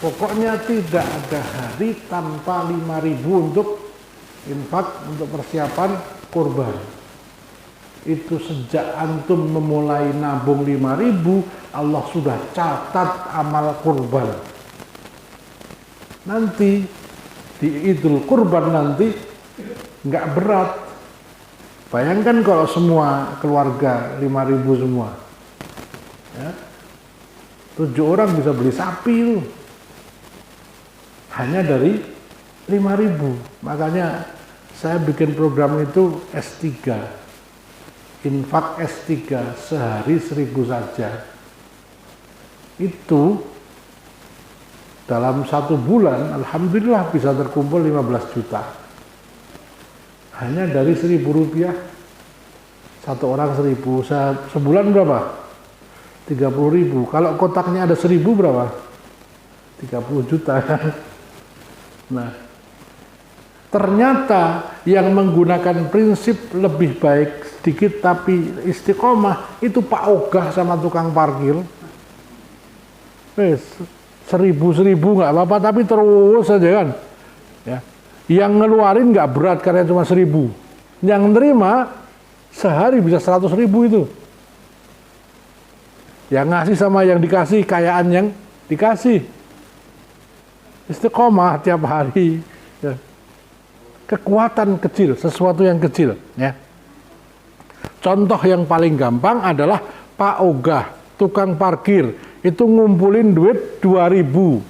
Pokoknya tidak ada hari tanpa 5.000 untuk infak, untuk persiapan kurban. Itu sejak antum memulai nabung 5.000, Allah sudah catat amal kurban. Nanti di Idul Kurban nanti nggak berat. Bayangkan kalau semua keluarga 5.000 semua, ya, 7 orang bisa beli sapi itu hanya dari 5.000. Makanya saya bikin program itu S3, infak S3, sehari 1.000 saja. Itu dalam 1 bulan alhamdulillah bisa terkumpul 15 juta. Hanya dari 1.000 rupiah, satu orang 1.000, sebulan berapa? 30.000. Kalau kotaknya ada 1.000 berapa? 30 juta. Nah, ternyata yang menggunakan prinsip lebih baik sedikit tapi istiqomah itu Pak Ogah sama tukang parkir. 1.000 nggak apa-apa, tapi terus saja kan. Ya. Yang ngeluarin nggak berat karena cuma 1.000. Yang nerima sehari bisa 100.000 itu. Yang ngasih sama yang dikasih, kayaan yang dikasih. Istiqomah tiap hari. Ya. Kekuatan kecil, sesuatu yang kecil. Ya. Contoh yang paling gampang adalah Pak Ogah, tukang parkir. Itu ngumpulin duit 2.000.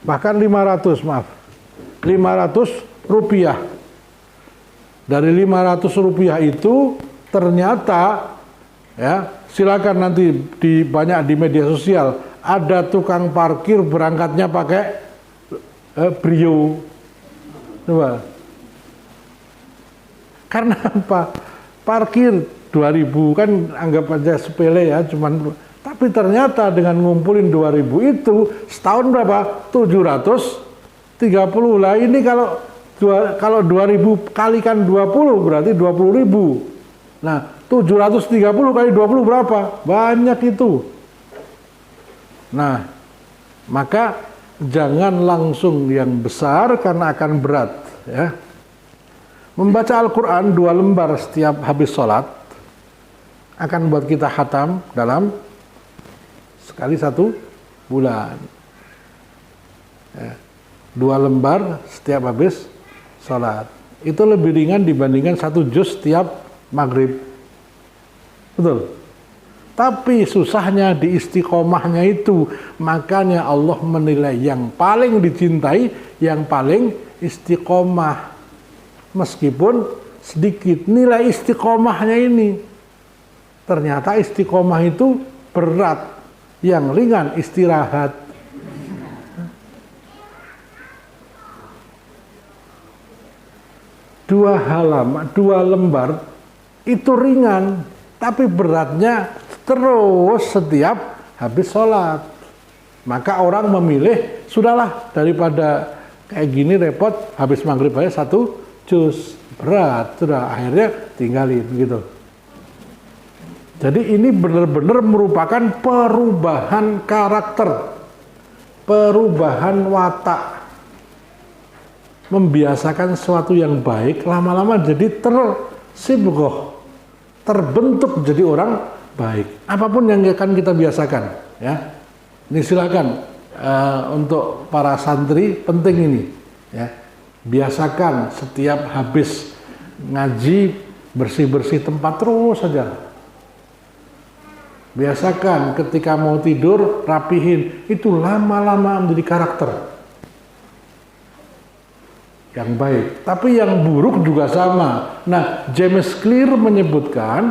Bahkan 500, maaf. 500 rupiah. Dari 500 rupiah itu ternyata, ya, silakan nanti banyak di media sosial, ada tukang parkir berangkatnya pakai Brio. Coba. Karena apa? Parkir 2.000 kan anggap aja sepele ya, cuman, tapi ternyata dengan ngumpulin 2.000 itu setahun berapa? 730. Lah ini kalau 2.000 kalikan 20 berarti 20.000. Nah, 730 kali 20 berapa? Banyak itu. Nah, maka jangan langsung yang besar karena akan berat, ya. Membaca Al-Quran 2 lembar setiap habis sholat akan buat kita khatam dalam sekali 1 bulan. Ya. 2 lembar setiap habis sholat. Itu lebih ringan dibandingkan 1 juz setiap maghrib. Betul? Tapi susahnya di istiqomahnya itu. Makanya Allah menilai yang paling dicintai, yang paling istiqomah. Meskipun sedikit nilai istiqomahnya ini. Ternyata istiqomah itu berat. Yang ringan istirahat. Dua halaman, 2 lembar itu ringan, tapi beratnya terus setiap habis sholat. Maka orang memilih, sudahlah daripada kayak gini repot, habis maghrib aja 1 juz, berat, sudah akhirnya tinggalin gitu. Jadi ini benar-benar merupakan perubahan karakter, perubahan watak. Membiasakan sesuatu yang baik, lama-lama jadi tersibgoh, terbentuk jadi orang baik. Apapun yang akan kita biasakan, ya. Ini silakan untuk para santri penting ini, ya. Biasakan setiap habis ngaji bersih-bersih tempat terus saja. Biasakan ketika mau tidur rapihin, itu lama-lama menjadi karakter yang baik, tapi yang buruk juga sama. Nah, James Clear menyebutkan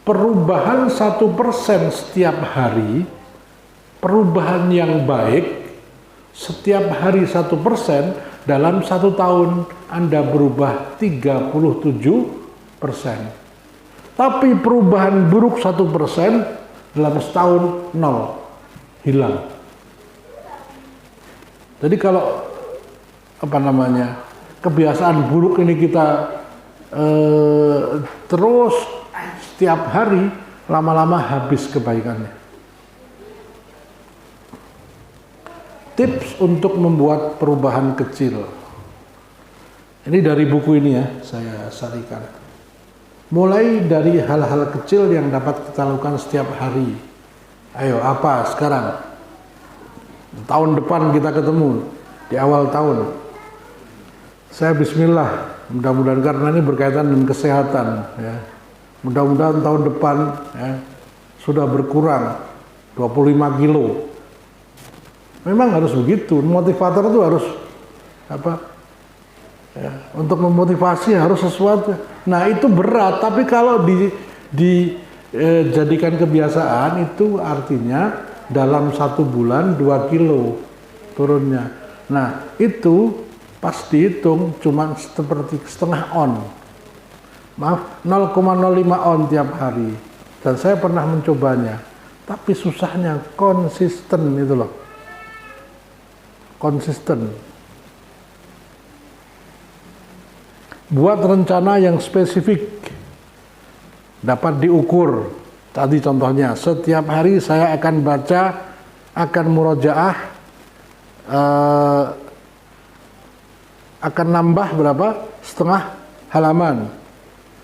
perubahan 1% setiap hari, perubahan yang baik setiap hari 1%, dalam 1 tahun Anda berubah 37%. Tapi perubahan buruk 1% dalam setahun 0, hilang. Jadi kalau kebiasaan buruk ini kita terus setiap hari, lama-lama habis kebaikannya. tips untuk membuat perubahan kecil. Ini dari buku ini ya, saya sarikan. Mulai dari hal-hal kecil yang dapat kita lakukan setiap hari. Ayo, apa sekarang? Tahun depan kita ketemu, di awal tahun. Saya bismillah, mudah-mudahan karena ini berkaitan dengan kesehatan. Ya. Mudah-mudahan tahun depan ya, sudah berkurang 25 kilo. Memang harus begitu, motivator itu harus apa? Ya, untuk memotivasi harus sesuatu. Nah itu berat, tapi kalau dijadikan kebiasaan itu artinya dalam 1 bulan 2 kilo turunnya. Nah itu pas dihitung cuma seperti setengah on, maaf 0,05 on tiap hari. Dan saya pernah mencobanya, tapi susahnya konsisten itu loh, konsisten. Buat rencana yang spesifik, dapat diukur. Tadi contohnya, setiap hari saya akan baca, akan murojaah, akan nambah berapa? Setengah halaman.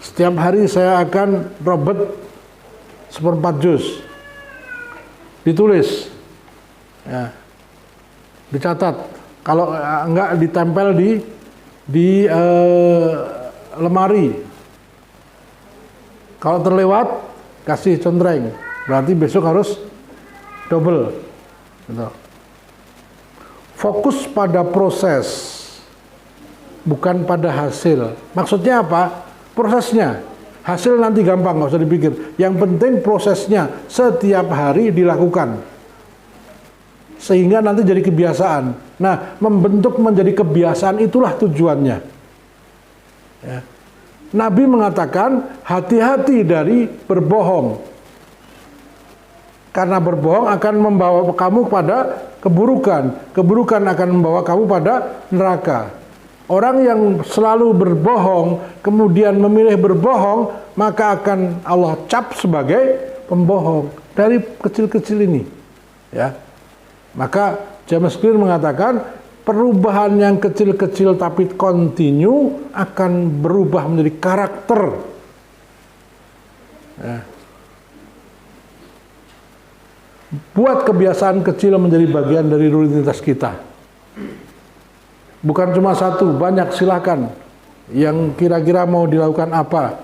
Setiap hari saya akan robet 1/4 juz. Ditulis, ya, dicatat. Kalau enggak ditempel di lemari. Kalau terlewat kasih contreng, berarti besok harus double. Gitu. Fokus pada proses, bukan pada hasil. Maksudnya apa? Prosesnya. Hasil nanti gampang, nggak usah dipikir. Yang penting prosesnya setiap hari dilakukan, sehingga nanti jadi kebiasaan. Nah, membentuk menjadi kebiasaan itulah tujuannya. Ya. Nabi mengatakan hati-hati dari berbohong, karena berbohong akan membawa kamu pada keburukan, keburukan akan membawa kamu pada neraka. Orang yang selalu berbohong kemudian memilih berbohong, maka akan Allah cap sebagai pembohong dari kecil-kecil ini. Ya. Maka James Clear mengatakan perubahan yang kecil-kecil tapi kontinu akan berubah menjadi karakter. Ya. Buat kebiasaan kecil menjadi bagian dari rutinitas kita. Bukan cuma satu, banyak, silakan. Yang kira-kira mau dilakukan apa?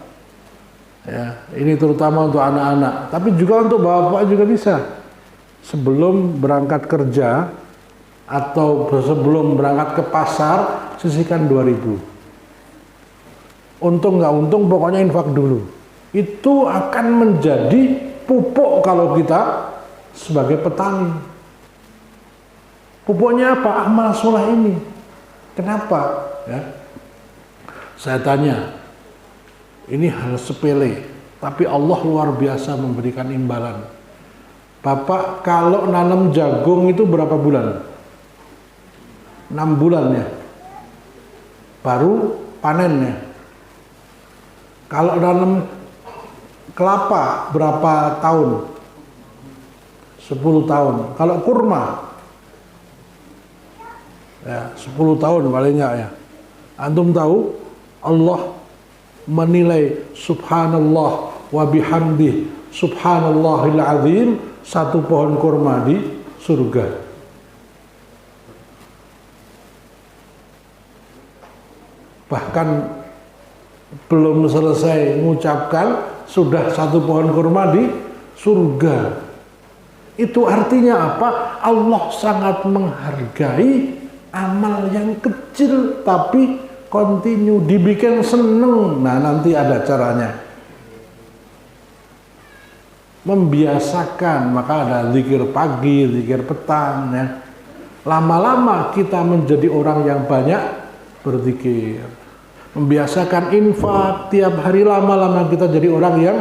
Ya, ini terutama untuk anak-anak, tapi juga untuk bapak juga bisa. Sebelum berangkat kerja atau sebelum berangkat ke pasar, sisihkan 2.000. Untung nggak untung, pokoknya infak dulu. Itu akan menjadi pupuk kalau kita sebagai petani. Pupuknya apa? Amal soleh ini. Kenapa? Ya. Saya tanya, ini hal sepele, tapi Allah luar biasa memberikan imbalan. Bapak kalau nanam jagung itu berapa bulan? 6 bulan ya, baru panennya. Kalau nanam kelapa berapa tahun? 10 tahun. Kalau kurma ya 10 tahun palingnya ya. Antum tahu Allah menilai subhanallah wa bihamdih subhanallahil azim, 1 pohon kurma di surga. Bahkan belum selesai mengucapkan sudah 1 pohon kurma di surga. Itu artinya apa? Allah sangat menghargai amal yang kecil tapi kontinu, dibikin seneng. Nah, nanti ada caranya. Membiasakan, maka ada zikir pagi, zikir petang ya. Lama-lama kita menjadi orang yang banyak berzikir. Membiasakan infak tiap hari, lama-lama kita jadi orang yang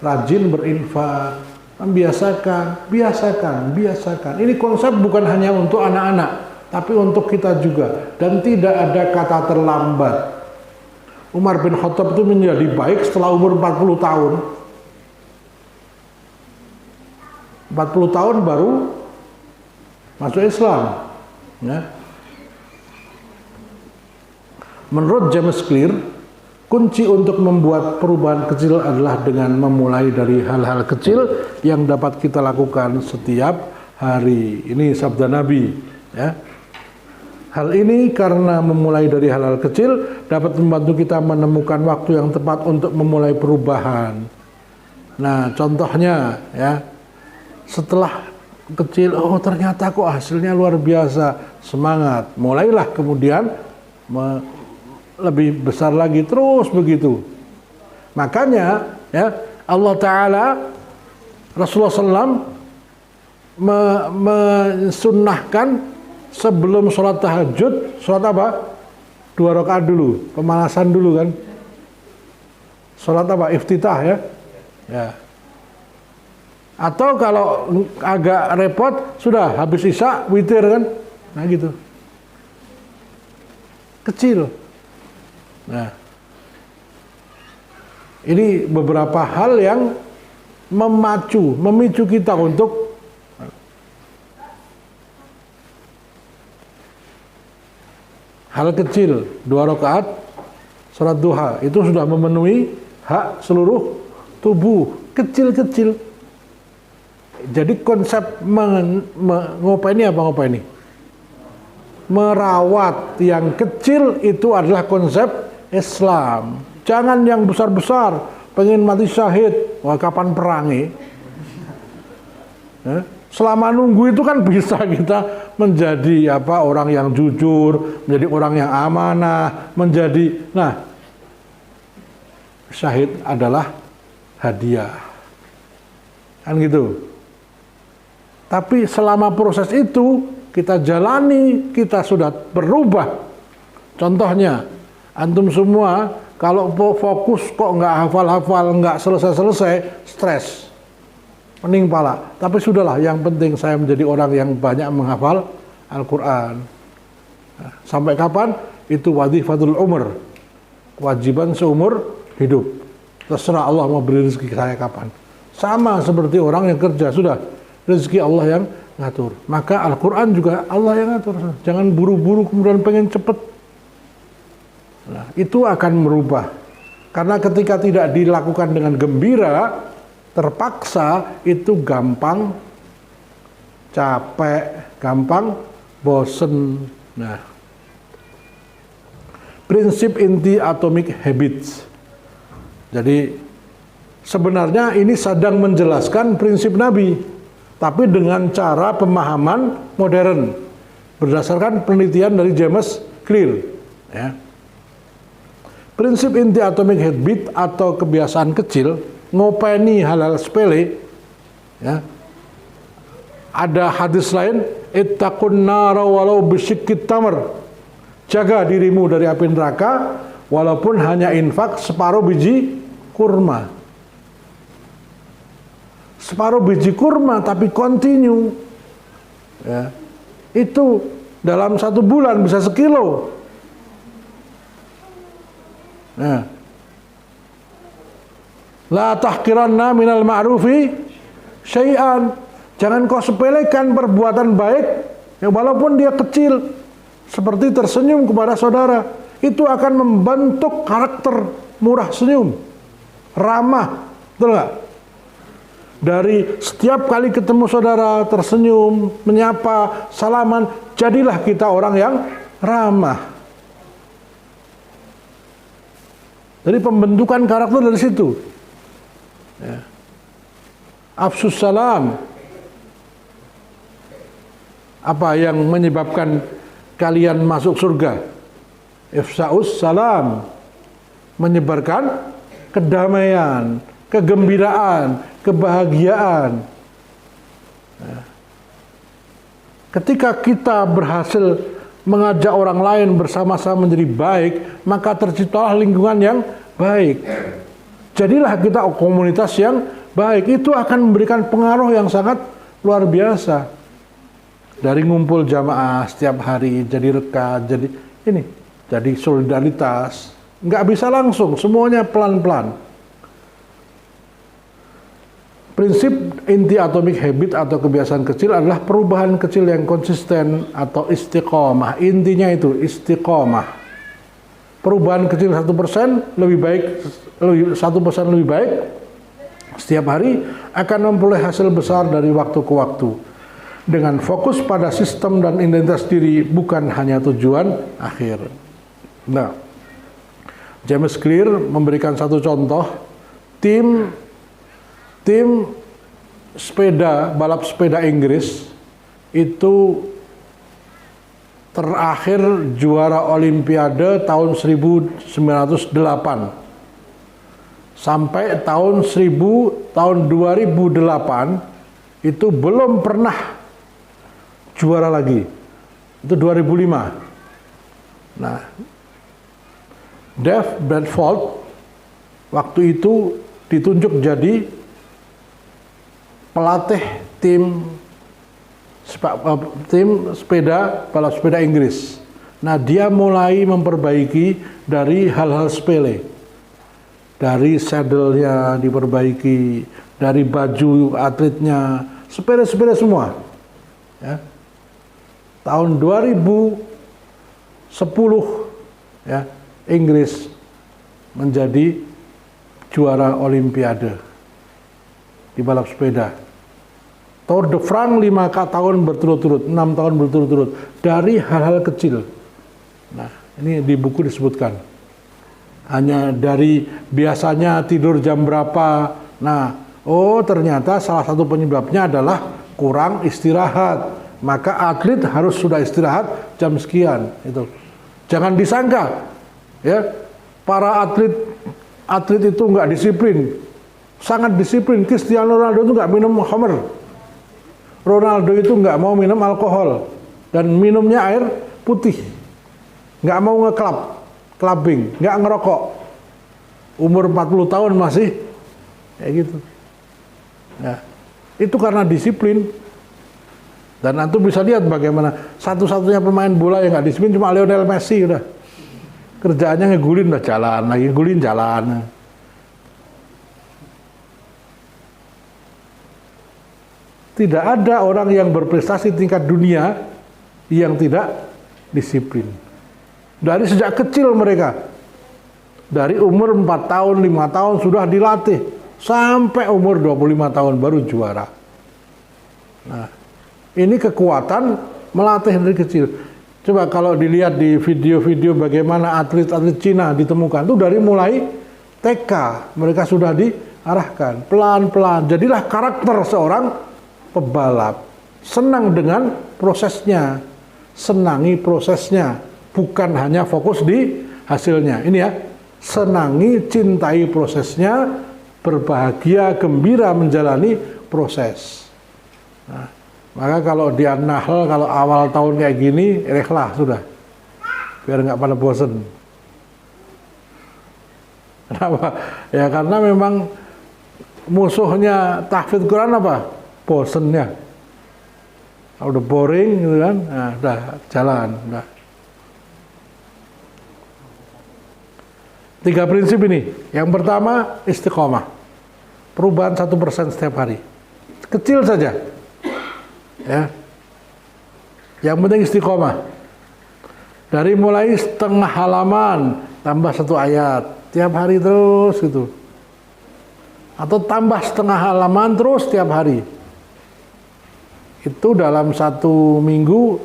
rajin berinfak. Membiasakan, biasakan. Ini konsep bukan hanya untuk anak-anak, tapi untuk kita juga. Dan tidak ada kata terlambat. Umar bin Khattab itu menjadi baik setelah umur 40 tahun. 40 tahun baru masuk Islam. Ya. Menurut James Clear, kunci untuk membuat perubahan kecil adalah dengan memulai dari hal-hal kecil yang dapat kita lakukan setiap hari. Ini sabda Nabi. Ya. Hal ini karena memulai dari hal-hal kecil dapat membantu kita menemukan waktu yang tepat untuk memulai perubahan. Nah, contohnya ya, setelah kecil, oh ternyata kok hasilnya luar biasa, semangat. Mulailah kemudian lebih besar lagi, terus begitu. Makanya ya Allah Ta'ala, Rasulullah SAW mensunnahkan sebelum sholat tahajud, sholat apa? 2 rakaat dulu, pemanasan dulu kan. Sholat apa? Iftitah ya. Ya. Atau kalau agak repot, sudah habis isya, witir kan. Nah gitu. Kecil. Nah, ini beberapa hal yang memicu kita untuk hal kecil, 2 rakaat salat duha itu sudah memenuhi hak seluruh tubuh, kecil-kecil. Jadi konsep ngopa ini apa ngopa ini? Merawat yang kecil itu adalah konsep Islam. Jangan yang besar-besar, pengen mati syahid, wah kapan perangi? Selama nunggu itu kan bisa kita menjadi orang yang jujur, menjadi orang yang amanah, syahid adalah hadiah. Kan gitu. Tapi selama proses itu kita jalani, kita sudah berubah. Contohnya, antum semua kalau fokus kok nggak hafal-hafal, nggak selesai-selesai, stres, pening pala. Tapi sudahlah, yang penting saya menjadi orang yang banyak menghafal Al-Quran. Sampai kapan? Itu wadhifatul umur, kewajiban seumur hidup. Terserah Allah mau beri rezeki saya kapan. Sama seperti orang yang kerja, sudah rezeki Allah yang ngatur. Maka Al-Quran juga Allah yang ngatur. Jangan buru-buru kemudian pengen cepet. Nah, itu akan merubah. Karena ketika tidak dilakukan dengan gembira, terpaksa, itu gampang capek, gampang bosen. Nah, prinsip inti Atomic Habits. Jadi sebenarnya ini sedang menjelaskan prinsip Nabi, tapi dengan cara pemahaman modern berdasarkan penelitian dari James Clear. Ya. Prinsip inti Atomic Habit atau kebiasaan kecil, ngopeni hal-hal sepele. Ya. Ada hadis lain, ittaqun nara walau bisyikit tamr. Jaga dirimu dari api neraka walaupun hanya infak separuh biji kurma. Separuh biji kurma tapi continue. Ya. Itu dalam 1 bulan bisa sekilo. Nah. La tahqiranna minal ma'rufi syai'an. Jangan kau sepelekan perbuatan baik, ya, walaupun dia kecil. Seperti tersenyum kepada saudara. Itu akan membentuk karakter murah senyum, ramah. Betul nggak? Dari setiap kali ketemu saudara, tersenyum, menyapa, salaman, jadilah kita orang yang ramah. Jadi pembentukan karakter dari situ. Ya. Afsus salam. Apa yang menyebabkan kalian masuk surga? Ifsa'us salam. Menyebarkan kedamaian, kegembiraan, kebahagiaan. Nah, ketika kita berhasil mengajak orang lain bersama-sama menjadi baik, maka terciptalah lingkungan yang baik. Jadilah kita komunitas yang baik. Itu akan memberikan pengaruh yang sangat luar biasa. Dari ngumpul jamaah setiap hari, jadi rekat, jadi solidaritas. Nggak bisa langsung, semuanya pelan-pelan. Prinsip inti atomic habit atau kebiasaan kecil adalah perubahan kecil yang konsisten atau istiqomah. Intinya itu istiqomah. Perubahan kecil 1% lebih baik, 1% lebih baik setiap hari akan memperoleh hasil besar dari waktu ke waktu. Dengan fokus pada sistem dan identitas diri, bukan hanya tujuan akhir. Nah, James Clear memberikan satu contoh, tim balap sepeda Inggris itu terakhir juara Olimpiade tahun 1908 sampai tahun 2008 itu belum pernah juara lagi. Itu 2005. Nah, Dave Bradford waktu itu ditunjuk jadi pelatih tim balap sepeda Inggris. Nah, dia mulai memperbaiki dari hal-hal sepele. Dari saddle-nya diperbaiki, dari baju atletnya, sepele-sepele semua. Ya. Tahun 2010 ya, Inggris menjadi juara Olimpiade di balap sepeda. Tour de France 5 tahun berturut-turut, 6 tahun berturut-turut dari hal-hal kecil. Nah, ini di buku disebutkan. Hanya dari biasanya tidur jam berapa. Nah, ternyata salah satu penyebabnya adalah kurang istirahat. Maka atlet harus sudah istirahat jam sekian. Itu. Jangan disangka, ya, para atlet itu nggak disiplin, sangat disiplin. Cristiano Ronaldo itu nggak minum khamr. Ronaldo itu nggak mau minum alkohol dan minumnya air putih, nggak mau clubbing, nggak ngerokok. Umur 40 tahun masih kayak gitu. Ya, itu karena disiplin. Dan antum bisa lihat bagaimana satu-satunya pemain bola yang nggak disiplin cuma Lionel Messi udah. Kerjaannya ngegulin udah jalan lagi, ngegulin jalan. Tidak ada orang yang berprestasi tingkat dunia yang tidak disiplin. Dari sejak kecil mereka. Dari umur 4 tahun, 5 tahun sudah dilatih. Sampai umur 25 tahun baru juara. Nah, ini kekuatan melatih dari kecil. Coba kalau dilihat di video-video bagaimana atlet-atlet Cina ditemukan. Itu dari mulai TK. Mereka sudah diarahkan. Pelan-pelan. Jadilah karakter seorang pebalap. Senang dengan prosesnya, senangi prosesnya, bukan hanya fokus di hasilnya. Ini ya, senangi, cintai prosesnya, berbahagia, gembira menjalani proses. Nah, maka kalau di An-Nahl, kalau awal tahun kayak gini, ikhlas sudah, biar nggak pada bosen. Kenapa? Ya karena memang musuhnya tahfidz Quran apa? Bosennya. Udah boring gitu kan, nah, udah jalan. Udah. 3 prinsip ini. Yang pertama, istiqomah. Perubahan 1% setiap hari. Kecil saja. Ya. Yang penting istiqomah. Dari mulai setengah halaman, tambah 1 ayat. Tiap hari terus gitu. Atau tambah setengah halaman terus tiap hari. Itu dalam 1 minggu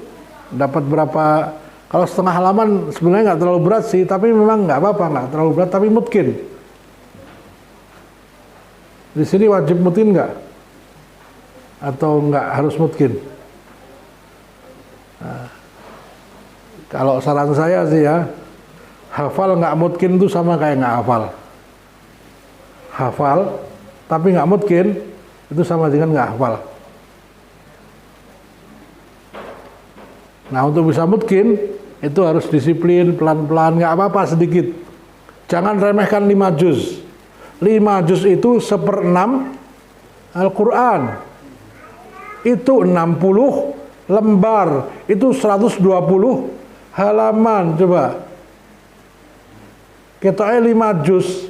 dapat berapa? Kalau setengah halaman sebenarnya nggak terlalu berat sih, tapi memang nggak apa-apa, nggak terlalu berat, tapi mungkin. Di sini wajib mungkin nggak? Atau nggak harus mungkin? Nah, kalau saran saya sih ya, hafal nggak mungkin itu sama kayak nggak hafal. Hafal, tapi nggak mungkin itu sama dengan nggak hafal. Nah, untuk bisa mungkin itu harus disiplin, pelan-pelan, nggak apa-apa sedikit. Jangan remehkan 5 juz. 5 juz itu 1/6 Al-Quran. Itu 60 lembar. Itu 120 halaman. Coba. Kita 5 juz.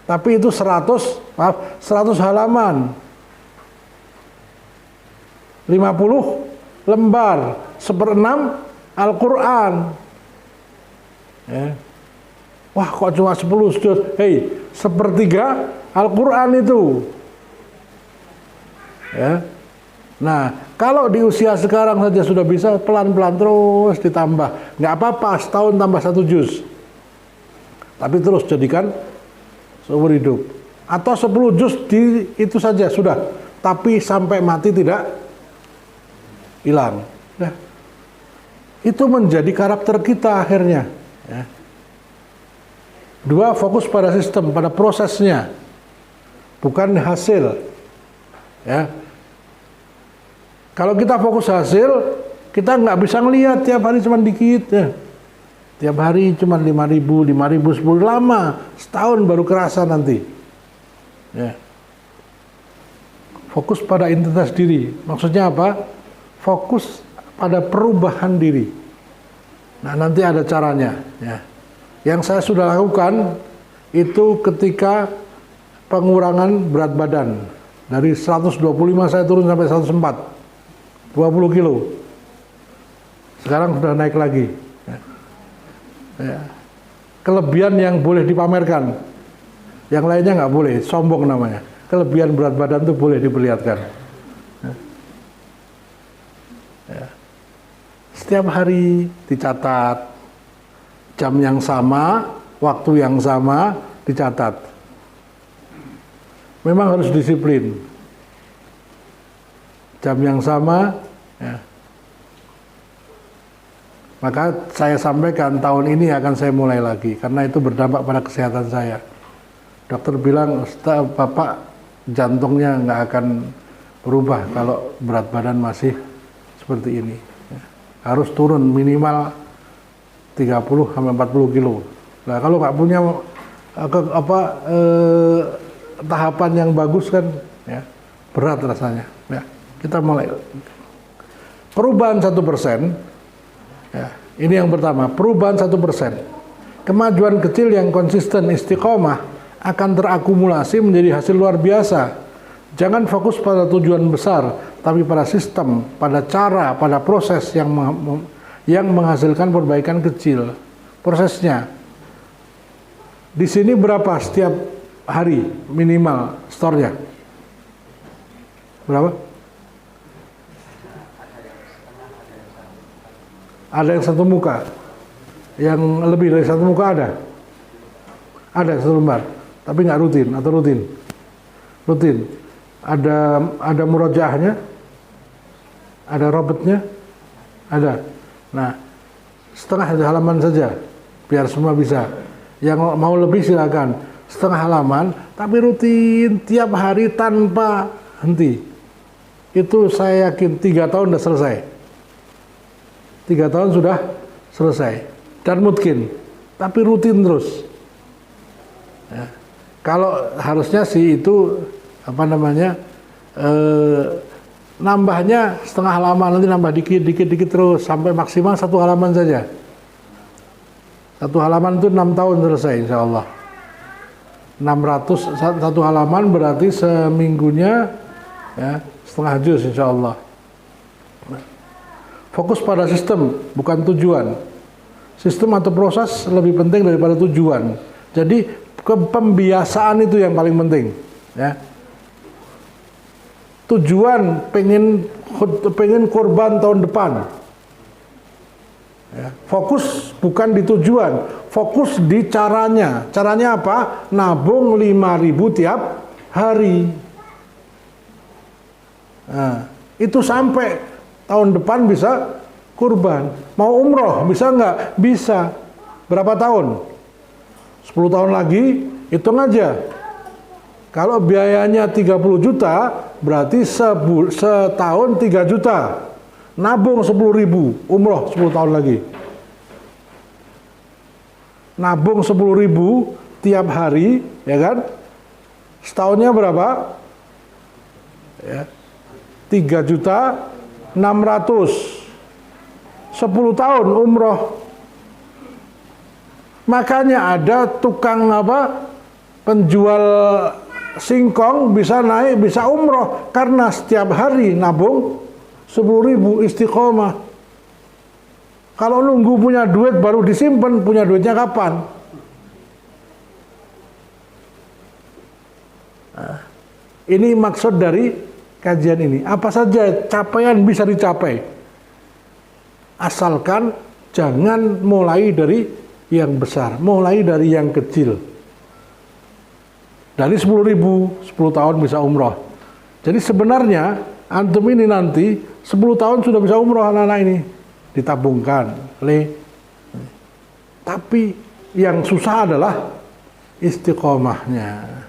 Tapi itu 100 halaman. 50 lembar, 1/6 Al-Quran. Ya. Wah, kok cuma 10 juz? Hei, 1/3 Al-Quran itu. Ya. Nah, kalau di usia sekarang saja sudah bisa, pelan-pelan terus ditambah. Nggak apa-apa, setahun tambah 1 juz. Tapi terus jadikan seumur hidup. Atau 10 juz itu saja sudah. Tapi sampai mati tidak hilang. Nah, itu menjadi karakter kita akhirnya. Ya. 2, fokus pada sistem, pada prosesnya, bukan hasil. Ya. Kalau kita fokus hasil, kita nggak bisa ngelihat tiap hari cuma dikit. Ya. Tiap hari cuma 5.000, 10 lama, setahun baru kerasa nanti. Ya. Fokus pada identitas diri. Maksudnya apa? Fokus pada perubahan diri. Nah, nanti ada caranya. Ya. Yang saya sudah lakukan itu ketika pengurangan berat badan. Dari 125 saya turun sampai 104. 20 kilo. Sekarang sudah naik lagi. Ya. Ya. Kelebihan yang boleh dipamerkan. Yang lainnya nggak boleh, sombong namanya. Kelebihan berat badan itu boleh diperlihatkan. Ya. Ya. Setiap hari dicatat. Jam yang sama, waktu yang sama dicatat. Memang harus disiplin. Jam yang sama, ya. Maka saya sampaikan tahun ini akan saya mulai lagi karena itu berdampak pada kesehatan saya. Dokter bilang, Bapak jantungnya nggak akan berubah kalau berat badan masih seperti ini. Ya. Harus turun minimal 30 sampai 40 kilo. Nah, kalau nggak punya tahapan yang bagus kan, ya, berat rasanya. Ya, kita mulai perubahan 1%. Ya, ini yang pertama, perubahan 1%. Kemajuan kecil yang konsisten istiqomah akan terakumulasi menjadi hasil luar biasa. Jangan fokus pada tujuan besar, tapi pada sistem, pada cara, pada proses yang menghasilkan perbaikan kecil. Prosesnya. Di sini berapa setiap hari minimal store-nya? Berapa? Ada yang 1 muka. Yang lebih dari 1 muka ada? Ada 1 lembar. Tapi nggak rutin atau rutin? Rutin. Ada murojaahnya? Ada robotnya? Ada. Nah, setengah halaman saja, biar semua bisa. Yang mau lebih silakan, setengah halaman, tapi rutin tiap hari tanpa henti. Itu saya yakin 3 tahun sudah selesai. 3 tahun sudah selesai. Dan mungkin, tapi rutin terus. Ya. Kalau harusnya sih itu nambahnya setengah halaman, nanti nambah dikit terus sampai maksimal 1 halaman saja. 1 halaman itu 6 tahun selesai insya Allah. 1 halaman berarti seminggunya, ya, setengah juz insya Allah. Fokus pada sistem, bukan tujuan. Sistem atau proses lebih penting daripada tujuan. Jadi pembiasaan itu yang paling penting. Ya. Tujuan pengen kurban tahun depan. Ya, fokus bukan di tujuan, fokus di caranya. Caranya apa? Nabung 5.000 tiap hari. Nah, itu sampai tahun depan bisa kurban. Mau umroh bisa nggak? Bisa. Berapa tahun? 10 tahun lagi, hitung aja. Kalau biayanya 30 juta, berarti setahun 3 juta. Nabung 10.000, umroh 10 tahun lagi. Nabung 10.000 tiap hari, ya kan? Setahunnya berapa? Ya. 3.600.000. 10 tahun umroh. Makanya ada tukang penjual singkong bisa naik, bisa umroh karena setiap hari nabung 10.000 istiqomah. Kalau nunggu punya duit baru disimpan, punya duitnya kapan? Nah, ini maksud dari kajian ini. Apa saja capaian bisa dicapai, asalkan jangan mulai dari yang besar, mulai dari yang kecil. Dari 10.000, 10 tahun bisa umroh. Jadi sebenarnya antum ini nanti 10 tahun sudah bisa umroh, anak-anak ini ditabungkan. Tapi yang susah adalah istiqomahnya.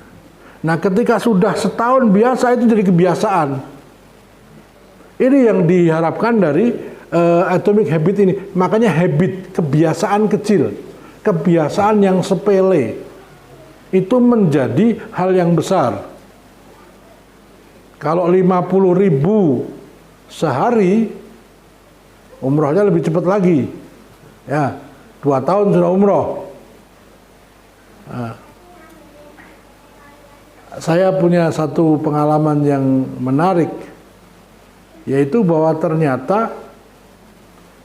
Nah, ketika sudah setahun biasa, itu jadi kebiasaan. Ini yang diharapkan dari atomic habit ini. Makanya habit, kebiasaan kecil, kebiasaan yang sepele, itu menjadi hal yang besar. Kalau 50.000 sehari, umrohnya lebih cepat lagi. Ya, 2 tahun sudah umroh. Nah, saya punya satu pengalaman yang menarik, yaitu bahwa ternyata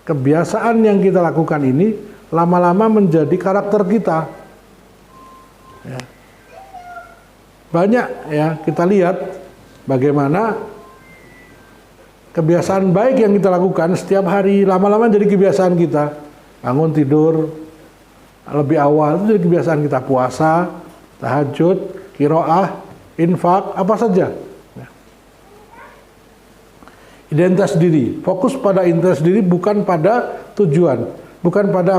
kebiasaan yang kita lakukan ini lama-lama menjadi karakter kita. Ya. Banyak ya, kita lihat bagaimana kebiasaan baik yang kita lakukan setiap hari lama-lama jadi kebiasaan kita. Bangun tidur lebih awal itu jadi kebiasaan kita. Puasa, tahajud, qiraah, infak, apa saja. Identitas diri, fokus pada identitas diri, bukan pada tujuan, bukan pada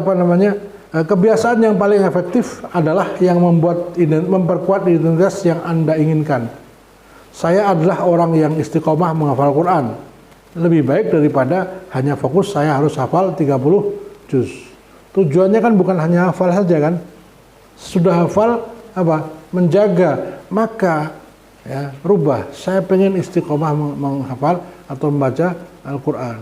kebiasaan yang paling efektif adalah yang memperkuat identitas yang Anda inginkan. Saya adalah orang yang istiqomah menghafal Quran. Lebih baik daripada hanya fokus saya harus hafal 30 juz. Tujuannya kan bukan hanya hafal saja kan. Sudah hafal apa? Menjaga. Maka ya, rubah. Saya pengen istiqomah menghafal atau membaca Al-Quran.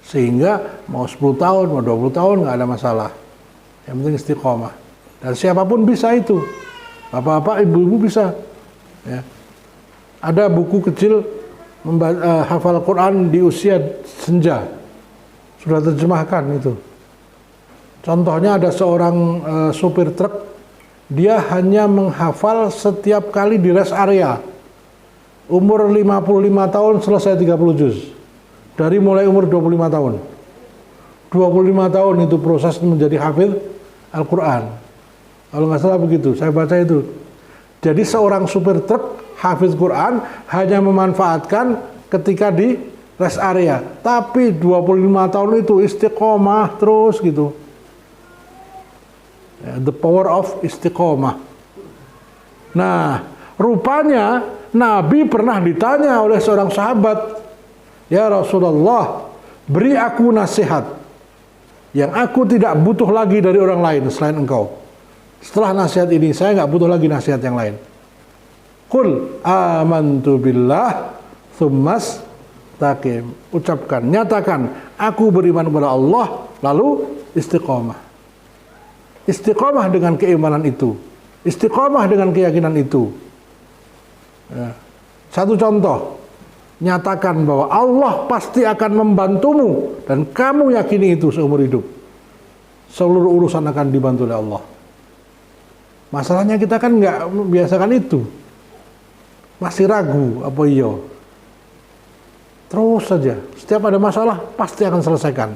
Sehingga mau 10 tahun, mau 20 tahun nggak ada masalah. Yang penting istiqomah. Dan siapapun bisa itu. Bapak-bapak, ibu-ibu bisa. Ya. Ada buku kecil hafal Quran di usia senja. Sudah terjemahkan itu. Contohnya ada seorang supir truk, dia hanya menghafal setiap kali di rest area. Umur 55 tahun selesai 30 juz. Dari mulai umur 25 tahun. 25 tahun itu proses menjadi hafidh Al-Quran. Kalau nggak salah begitu, saya baca itu. Jadi seorang supir truk hafidh Quran hanya memanfaatkan ketika di rest area. Tapi 25 tahun itu istiqomah terus gitu. The power of istiqomah. Nah, rupanya Nabi pernah ditanya oleh seorang sahabat, "Ya Rasulullah, beri aku nasihat yang aku tidak butuh lagi dari orang lain selain engkau. Setelah nasihat ini, saya nggak butuh lagi nasihat yang lain. Qul amantu billah tsummas taqim." Ucapkan, nyatakan, aku beriman kepada Allah, lalu istiqomah. Istiqomah dengan keimanan itu. Istiqomah dengan keyakinan itu. Ya. Satu contoh, nyatakan bahwa Allah pasti akan membantumu dan kamu yakini itu seumur hidup. Seluruh urusan akan dibantu oleh Allah. Masalahnya kita kan nggak biasakan itu. Masih ragu apa iya. Terus saja, setiap ada masalah pasti akan selesaikan.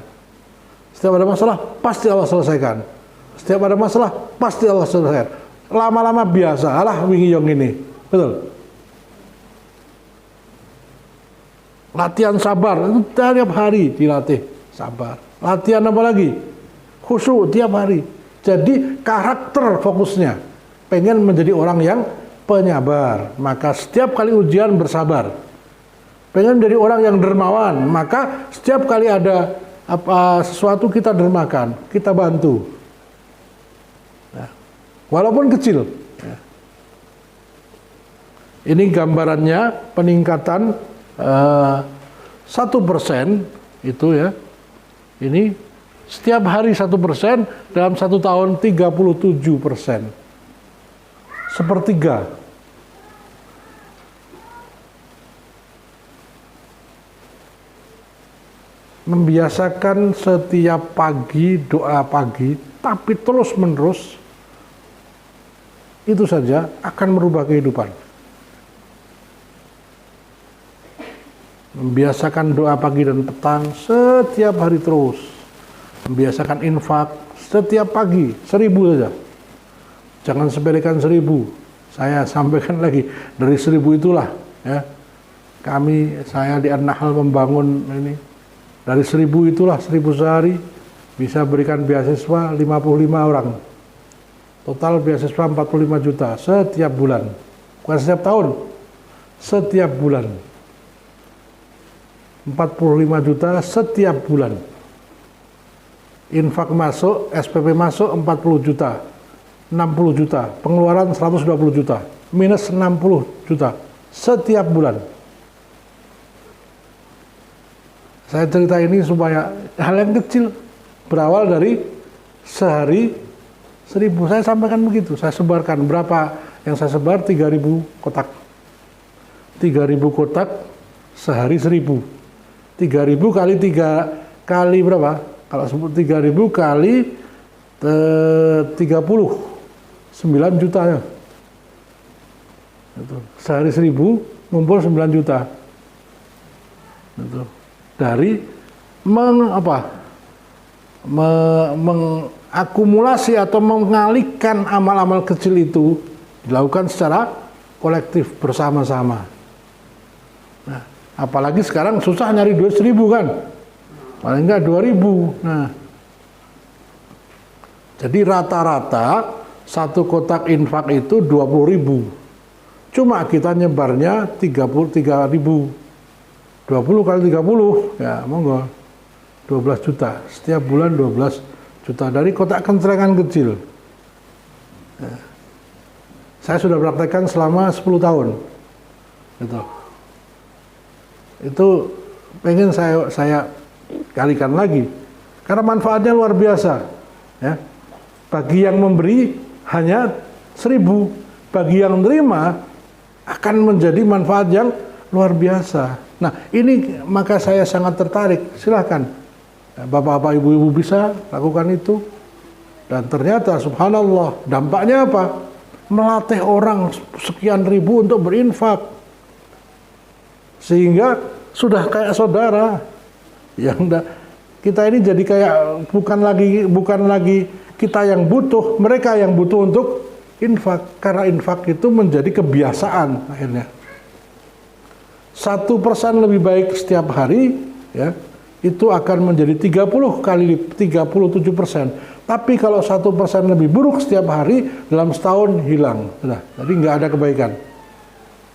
Setiap ada masalah pasti Allah selesaikan. Setiap ada masalah pasti Allah selesaikan. Lama-lama biasa, alah wingi yang ini. Betul. Latihan sabar, itu tiap hari dilatih sabar. Latihan apa lagi? Khusyuk tiap hari. Jadi karakter fokusnya. Pengen menjadi orang yang penyabar. Maka setiap kali ujian bersabar. Pengen menjadi orang yang dermawan. Maka setiap kali ada sesuatu kita dermakan. Kita bantu. Nah, walaupun kecil. Ini gambarannya peningkatan 1% itu ya. Ini setiap hari 1%, dalam 1 tahun 37%. sepertiga. Membiasakan setiap pagi doa pagi, tapi terus menerus, itu saja akan merubah kehidupan. Membiasakan doa pagi dan petang setiap hari terus. Membiasakan infak setiap pagi 1.000 saja. Jangan sepelekan 1.000. Saya sampaikan lagi, dari 1.000 itulah ya, saya di An-Nahl membangun ini. Dari 1.000 itulah, 1.000 sehari bisa berikan beasiswa 55 orang. Total beasiswa 45 juta setiap bulan. Bukan setiap tahun, setiap bulan. 45 juta setiap bulan. Infak masuk, SPP masuk 40 juta. 60 juta, pengeluaran 120 juta. Minus 60 juta setiap bulan. Saya cerita ini supaya hal yang kecil berawal dari sehari 1.000. Saya sampaikan begitu, saya sebarkan. Berapa yang saya sebar? 3.000 kotak. 3.000 kotak sehari 1.000. 3.000 kali 3 kali berapa? Kalau sebut 3.000 kali 30, 9 juta ya. Sehari 1.000 ngumpul 9 juta. Itu. Dari mengakumulasi atau mengalihkan amal-amal kecil itu dilakukan secara kolektif bersama-sama. Nah, apalagi sekarang susah nyari duit 1.000 kan, paling enggak 2.000. Nah, jadi rata-rata satu kotak infak itu 20.000. Cuma kita nyebarnya 33.000. 20 kali 30, ya monggo 12 juta. Setiap bulan 12 juta dari kotak kencengan kecil. Ya. Saya sudah praktekkan selama 10 tahun. Gitu. Itu pengen saya kalikan lagi. Karena manfaatnya luar biasa. Ya. Bagi yang memberi hanya 1.000. Bagi yang menerima akan menjadi manfaat yang luar biasa. Nah, ini maka saya sangat tertarik. Silahkan bapak-bapak, ibu-ibu bisa lakukan itu. Dan ternyata subhanallah, dampaknya apa? Melatih orang sekian ribu untuk berinfak. Sehingga sudah kayak saudara. Kita ini jadi kayak bukan lagi kita yang butuh, mereka yang butuh untuk infak. Karena infak itu menjadi kebiasaan akhirnya. 1% lebih baik setiap hari, ya, itu akan menjadi 30 kali 37%. Tapi kalau 1% lebih buruk setiap hari, dalam setahun hilang. Sudah, jadi nggak ada kebaikan.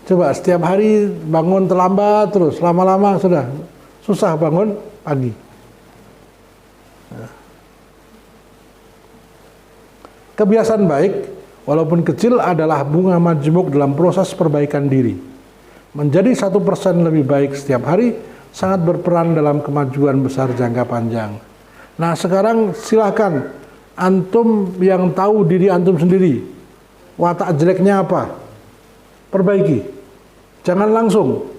Coba setiap hari bangun terlambat terus, lama-lama sudah susah bangun pagi. Kebiasaan baik, walaupun kecil, adalah bunga majmuk dalam proses perbaikan diri. Menjadi 1% lebih baik setiap hari sangat berperan dalam kemajuan besar jangka panjang. Nah, sekarang silakan antum yang tahu diri antum sendiri, watak jeleknya apa, perbaiki. Jangan langsung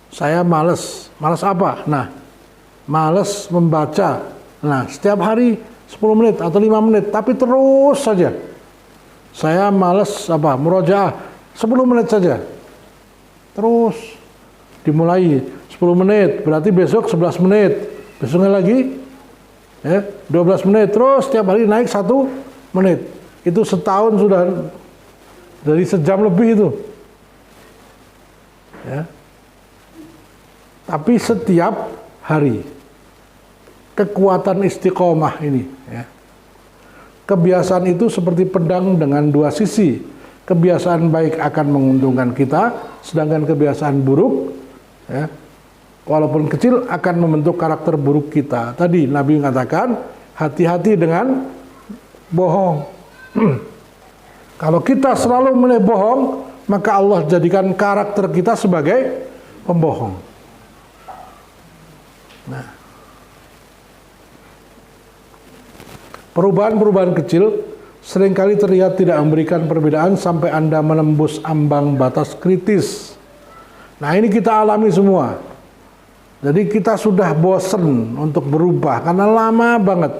saya malas apa? Nah, malas membaca. Nah, setiap hari 10 menit atau 5 menit, tapi terus saja. Saya malas murojaah 10 menit saja. Terus dimulai 10 menit, berarti besok 11 menit, besoknya lagi ya 12 menit, terus setiap hari naik 1 menit. Itu setahun sudah dari sejam lebih itu. Ya. Tapi setiap hari kekuatan istiqomah ini, ya. Kebiasaan itu seperti pedang dengan 2 sisi. Kebiasaan baik akan menguntungkan kita, sedangkan kebiasaan buruk, ya, walaupun kecil, akan membentuk karakter buruk kita. Tadi Nabi mengatakan, hati-hati dengan bohong. Kalau kita selalu mulai bohong, maka Allah jadikan karakter kita sebagai pembohong. Nah, perubahan-perubahan kecil seringkali terlihat tidak memberikan perbedaan sampai Anda menembus ambang batas kritis. Nah, ini kita alami semua. Jadi kita sudah bosen untuk berubah karena lama banget.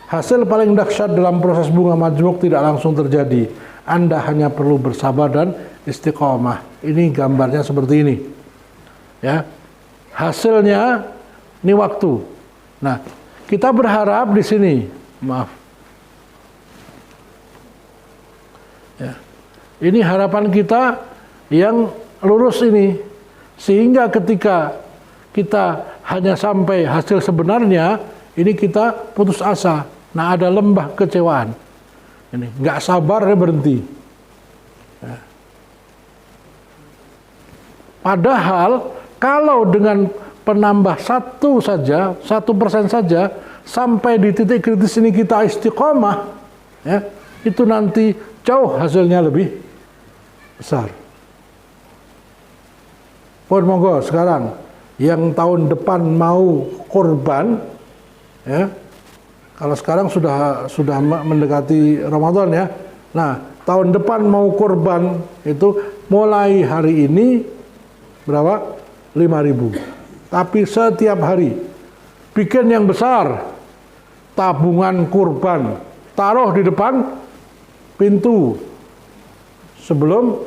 Hasil paling dahsyat dalam proses bunga majmuk tidak langsung terjadi. Anda hanya perlu bersabar dan istiqomah. Ini gambarnya seperti ini. Ya. Hasilnya ini waktu. Nah, kita berharap di sini, maaf. Ya. Ini harapan kita yang lurus ini, sehingga ketika kita hanya sampai hasil sebenarnya, ini kita putus asa. Nah, ada lembah kecewaan. Ini nggak sabar, ya berhenti. Ya. Padahal kalau dengan penambah 1% saja sampai di titik kritis ini kita istiqomah, ya, itu nanti jauh hasilnya lebih besar. Pun monggo sekarang yang tahun depan mau kurban, ya, kalau sekarang sudah mendekati Ramadan, ya. Nah, tahun depan mau kurban itu mulai hari ini berapa? 5.000. Tapi setiap hari bikin yang besar, tabungan kurban, taruh di depan pintu sebelum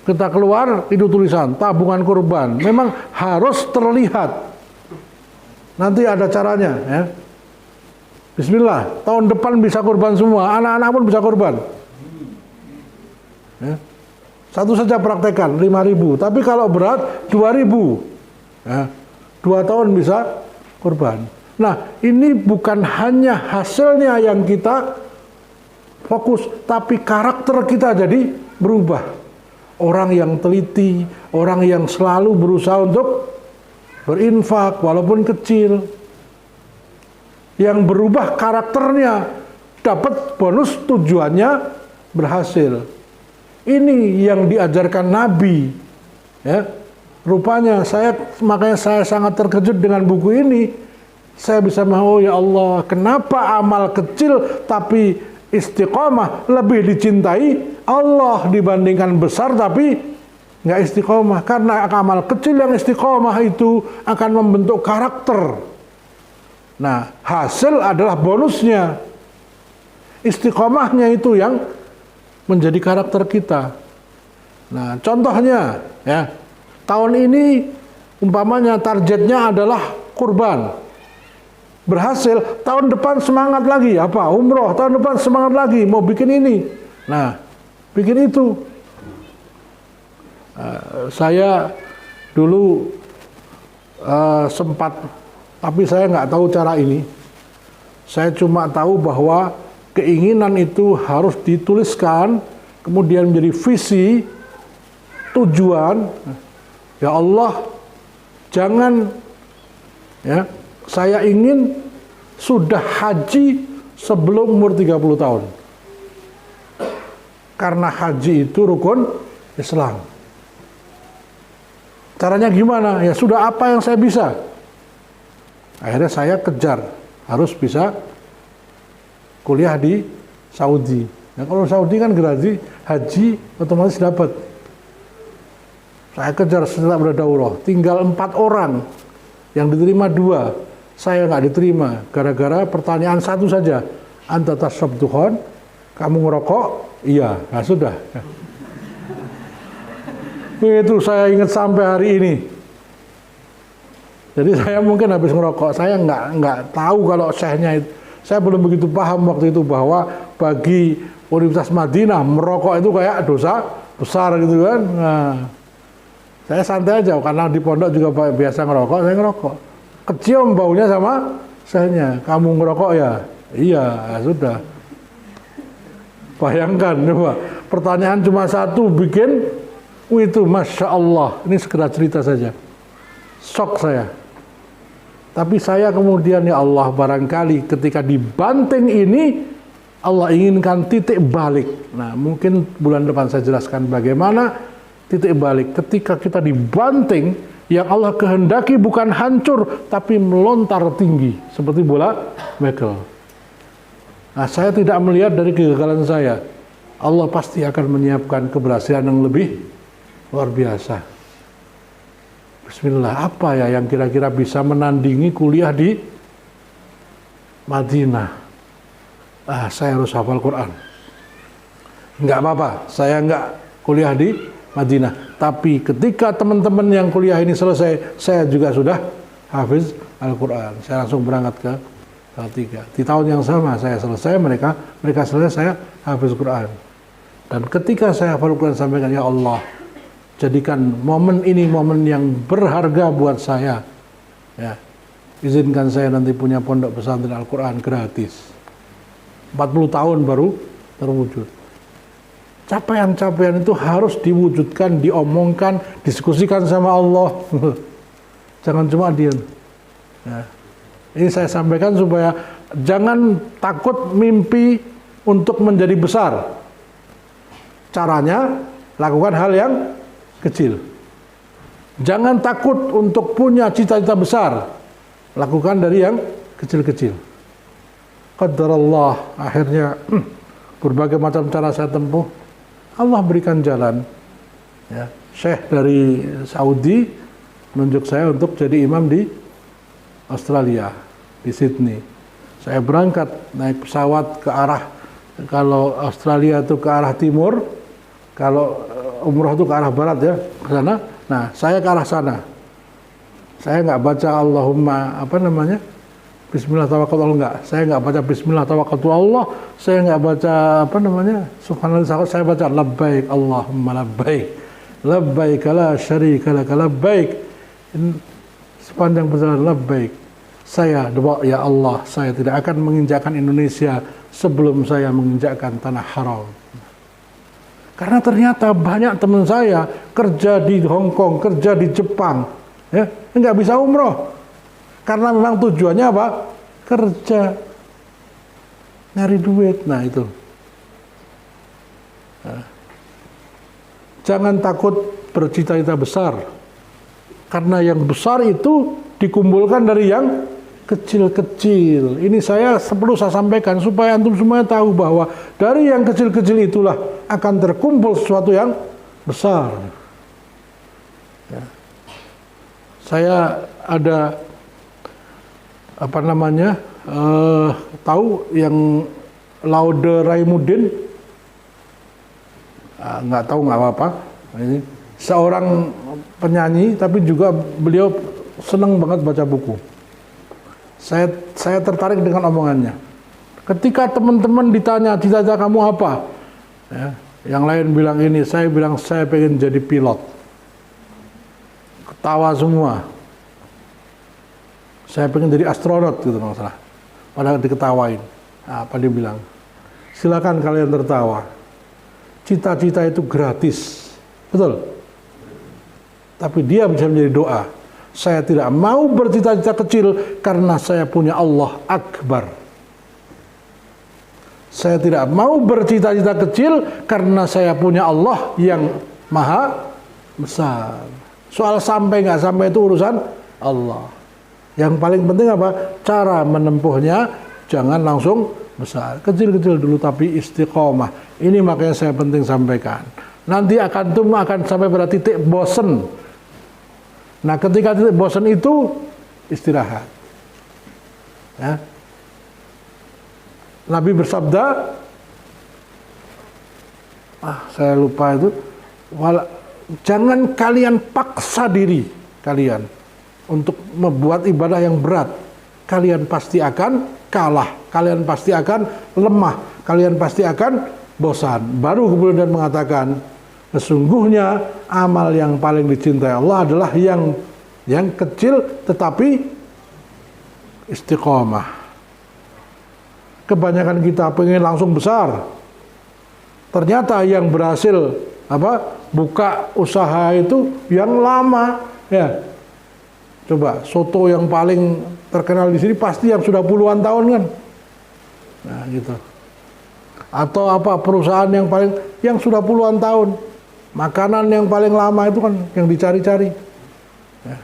kita keluar, itu tulisan tabungan kurban. Memang harus terlihat. Nanti ada caranya, ya. Bismillah, tahun depan bisa kurban semua, anak-anak pun bisa kurban. Ya. Satu saja praktekan 5.000, tapi kalau berat 2.000, ya, 2 tahun bisa kurban. Nah, ini bukan hanya hasilnya yang kita fokus, tapi karakter kita jadi berubah. Orang yang teliti, orang yang selalu berusaha untuk berinfak walaupun kecil. Yang berubah karakternya, dapat bonus, tujuannya berhasil. Ini yang diajarkan Nabi. Ya. Rupanya makanya saya sangat terkejut dengan buku ini. Saya bisa mau, ya Allah, kenapa amal kecil tapi istiqomah lebih dicintai Allah dibandingkan besar tapi nggak istiqomah? Karena amal kecil yang istiqomah itu akan membentuk karakter. Nah, hasil adalah bonusnya. Istiqomahnya itu yang menjadi karakter kita. Nah, contohnya, ya, tahun ini umpamanya targetnya adalah kurban. Berhasil, tahun depan semangat lagi, apa? Umroh, tahun depan semangat lagi, mau bikin ini. Nah, bikin itu. Saya dulu sempat, tapi saya nggak tahu cara ini. Saya cuma tahu bahwa keinginan itu harus dituliskan, kemudian menjadi visi, tujuan. Ya Allah, jangan, ya, saya ingin sudah haji sebelum umur 30 tahun. Karena haji itu rukun Islam. Caranya gimana? Ya sudah, apa yang saya bisa. Akhirnya saya kejar, harus bisa kuliah di Saudi. Nah, kalau Saudi kan gratis, haji otomatis dapat. Saya kejar setelah berdaurah, tinggal 4 orang, yang diterima 2, saya nggak diterima, gara-gara pertanyaan satu saja, anta tasabdukhon, kamu ngerokok? Iya, nah sudah. Itu saya ingat sampai hari ini. Jadi saya mungkin habis ngerokok, saya nggak tahu kalau syekhnya itu, saya belum begitu paham waktu itu bahwa bagi Universitas Madinah merokok itu kayak dosa besar gitu kan. Nah, saya santai aja karena di pondok juga biasa ngerokok, saya ngerokok. Kecium baunya sama syekhnya, kamu ngerokok ya? Iya, ya sudah. Bayangkan, coba pertanyaan cuma satu bikin itu, Masya Allah, ini sekedar cerita saja. Shock saya. Tapi saya kemudian, ya Allah, barangkali ketika dibanting ini Allah inginkan titik balik. Nah, mungkin bulan depan saya jelaskan bagaimana titik balik ketika kita dibanting, yang Allah kehendaki bukan hancur tapi melontar tinggi seperti bola bekel. Nah, saya tidak melihat dari kegagalan saya. Allah pasti akan menyiapkan keberhasilan yang lebih luar biasa. Bismillah, apa ya yang kira-kira bisa menandingi kuliah di Madinah? Saya harus hafal Quran. Enggak apa-apa, saya enggak kuliah di Madinah. Tapi ketika teman-teman yang kuliah ini selesai, saya juga sudah hafiz Al-Quran. Saya langsung berangkat ke Salatiga. Di tahun yang sama saya selesai, mereka selesai, saya hafiz Quran. Dan ketika saya hafal Quran, sampaikan, ya Allah, jadikan momen ini momen yang berharga buat saya. Ya, izinkan saya nanti punya pondok pesantren Al-Quran gratis. 40 tahun baru terwujud. Capaian-capaian itu harus diwujudkan, diomongkan, diskusikan sama Allah. Jangan cuma diam. Ya. Ini saya sampaikan supaya jangan takut mimpi untuk menjadi besar. Caranya, lakukan hal yang kecil. Jangan takut untuk punya cita-cita besar. Lakukan dari yang kecil-kecil. Qadarullah, akhirnya berbagai macam cara saya tempuh, Allah berikan jalan. Ya, Syekh dari Saudi menunjuk saya untuk jadi imam di Australia, di Sydney. Saya berangkat naik pesawat ke arah, kalau Australia itu ke arah timur, kalau umroh itu ke arah barat ya, ke sana. Nah, saya ke arah sana. Saya nggak baca Allahumma Bismillah tawakkaltu enggak. Saya nggak baca Bismillah tawakkaltu Allah. Saya nggak baca Subhanallah. Saya baca labbaik Allahumma labbaik. Labbaik la syarika lak labbaik. Sepanjang perjalanan labbaik. Saya doa, ya Allah, saya tidak akan menginjakkan Indonesia sebelum saya menginjakkan tanah haram. Karena ternyata banyak teman saya kerja di Hong Kong, kerja di Jepang, ya, nggak bisa umroh. Karena memang tujuannya apa? Kerja, nyari duit. Nah itu. Nah. Jangan takut bercita-cita besar. Karena yang besar itu dikumpulkan dari yang kecil-kecil. Ini perlu saya sampaikan supaya antum semuanya tahu bahwa dari yang kecil-kecil itulah akan terkumpul sesuatu yang besar. Ya. Saya ada tahu yang Laude Raimuddin, nggak tahu nggak apa-apa. Ini seorang penyanyi, tapi juga beliau senang banget baca buku. Saya tertarik dengan omongannya. Ketika teman-teman ditanya cita-cita kamu apa, ya, yang lain bilang ini, saya bilang saya pengen jadi pilot. Ketawa semua. Saya pengen jadi astronot gitu masalah. Padahal diketawain. Apa dia bilang? Silakan kalian tertawa. Cita-cita itu gratis. Betul? Tapi dia bisa menjadi doa. Saya tidak mau bercita-cita kecil karena saya punya Allah Akbar. Saya tidak mau bercita-cita kecil karena saya punya Allah yang Maha Besar. Soal sampai nggak sampai itu urusan Allah. Yang paling penting apa? Cara menempuhnya jangan langsung besar. Kecil-kecil dulu tapi istiqomah. Ini makanya saya penting sampaikan. Nanti akan sampai pada titik bosen. Nah, ketika titik bosen itu istirahat. Ya. Nabi bersabda, saya lupa itu, jangan kalian paksa diri kalian untuk membuat ibadah yang berat. Kalian pasti akan kalah, kalian pasti akan lemah, kalian pasti akan bosan. Baru kemudian mengatakan, sesungguhnya amal yang paling dicintai Allah adalah yang kecil tetapi istiqomah. Kebanyakan kita pengen langsung besar. Ternyata yang berhasil buka usaha itu yang lama, ya. Coba soto yang paling terkenal di sini pasti yang sudah puluhan tahun kan. Nah, gitu. Atau perusahaan yang sudah puluhan tahun. Makanan yang paling lama itu kan yang dicari-cari. Ya.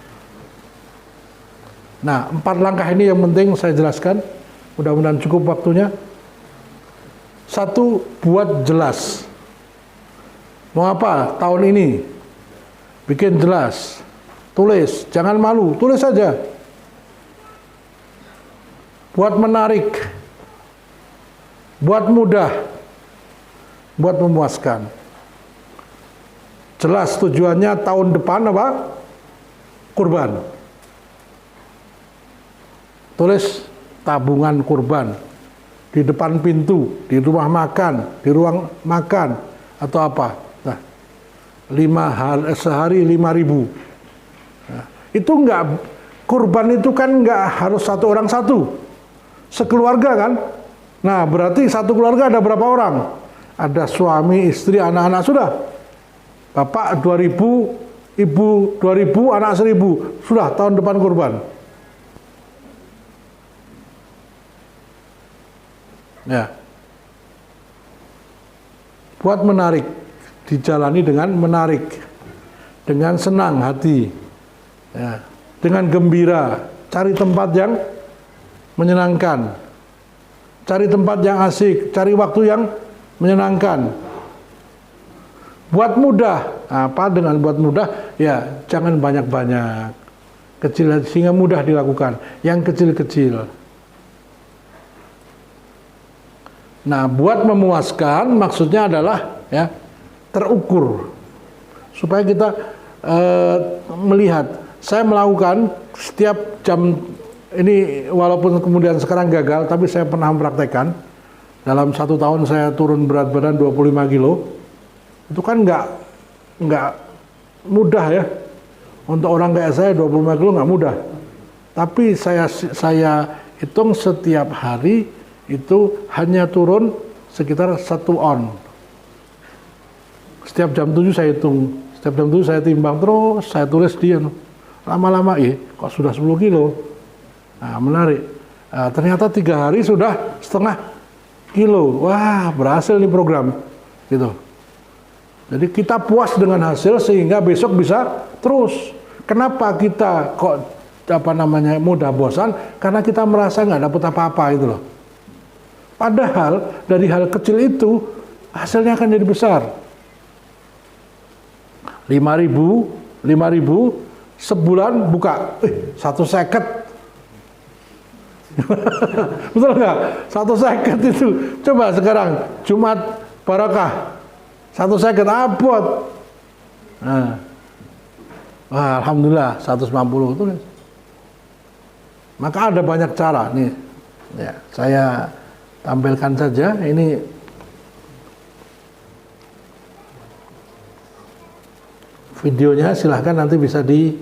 Nah, 4 langkah ini yang penting saya jelaskan. Mudah-mudahan cukup waktunya. Satu, buat jelas. Mau apa tahun ini? Bikin jelas. Tulis, jangan malu, tulis saja. Buat menarik. Buat mudah. Buat memuaskan. Jelas tujuannya tahun depan apa? Kurban. Tulis tabungan kurban di depan pintu, di rumah makan, di ruang makan, atau apa. Nah, sehari 5.000. Nah, itu enggak, kurban itu kan enggak harus satu orang satu, sekeluarga kan. Nah, berarti satu keluarga ada berapa orang? Ada suami, istri, anak-anak, sudah. Bapak 2.000, ibu 2.000, anak 1.000, sudah tahun depan kurban. Ya. Buat menarik, dijalani dengan menarik, dengan senang hati, ya, dengan gembira. Cari tempat yang menyenangkan, cari tempat yang asik, cari waktu yang menyenangkan. Buat mudah, apa dengan buat mudah? Ya, jangan banyak-banyak, kecil sehingga mudah dilakukan. Yang kecil-kecil. Nah, buat memuaskan maksudnya adalah ya terukur supaya kita melihat. Saya melakukan setiap jam ini, walaupun kemudian sekarang gagal, tapi saya pernah mempraktekkan. Dalam 1 tahun saya turun berat badan 25 kilo. Itu kan nggak mudah ya. Untuk orang kayak saya 25 kilo nggak mudah. Tapi saya hitung setiap hari itu hanya turun sekitar 1 on. Setiap jam 7 saya hitung, setiap jam 7 saya timbang terus, saya tulis dia. Lama-lama, kok sudah 10 kilo. Nah, menarik. Nah, ternyata 3 hari sudah setengah kilo. Wah, berhasil nih program. Gitu. Jadi kita puas dengan hasil sehingga besok bisa terus. Kenapa kita kok mudah bosan? Karena kita merasa nggak dapat apa-apa itu loh. Padahal dari hal kecil itu hasilnya akan jadi besar. 5.000 sebulan buka 150. Betul nggak? 150 itu. Coba sekarang Jumat Barakah 150 abot. Nah, wah, alhamdulillah 150 itu. Maka ada banyak cara nih. Ya, saya tampilkan saja ini. Videonya silahkan nanti bisa di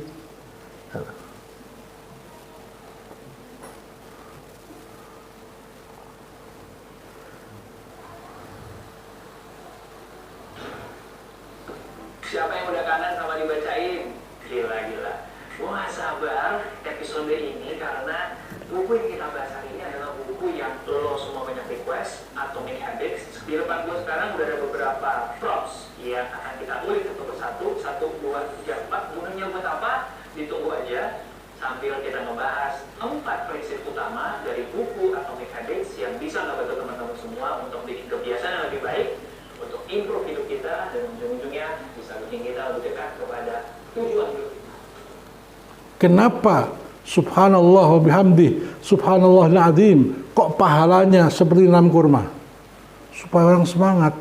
siapa yang udah kangen sama dibacain? Gila. Wah, sabar episode ini karena buku yang kita bahas hari ini adalah buku yang lo semua banyak request, Atomic Habits. Di depan gue sekarang udah ada beberapa props yang akan kita ulik satu persatu, 1, 2, 3, 4. Gunanya buat apa? Ditunggu aja sambil kita ngebahas 4 prinsip utama dari buku Atomic Habits yang bisa ngebantu teman-teman semua untuk bikin kebiasaan yang lebih baik, untuk improve hidup kita, dan ujung-ujungnya bisa bikin kita lebih dekat kepada tujuan hidup kita. Kenapa subhanallah wa bihamdi subhanallahil azim kok pahalanya seperti nanam kurma? Supaya orang semangat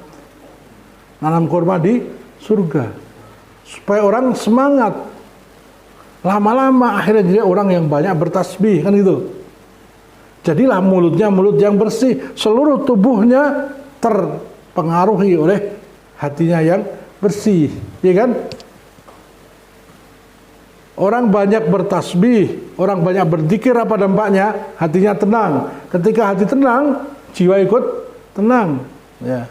nanam kurma di surga, supaya orang semangat. Lama-lama akhirnya jadi orang yang banyak bertasbih, kan gitu. Jadilah mulutnya mulut yang bersih, seluruh tubuhnya terpengaruhi oleh hatinya yang bersih, ya kan? Orang banyak bertasbih, orang banyak berzikir, apa dampaknya? Hatinya tenang. Ketika hati tenang, jiwa ikut tenang. Ya.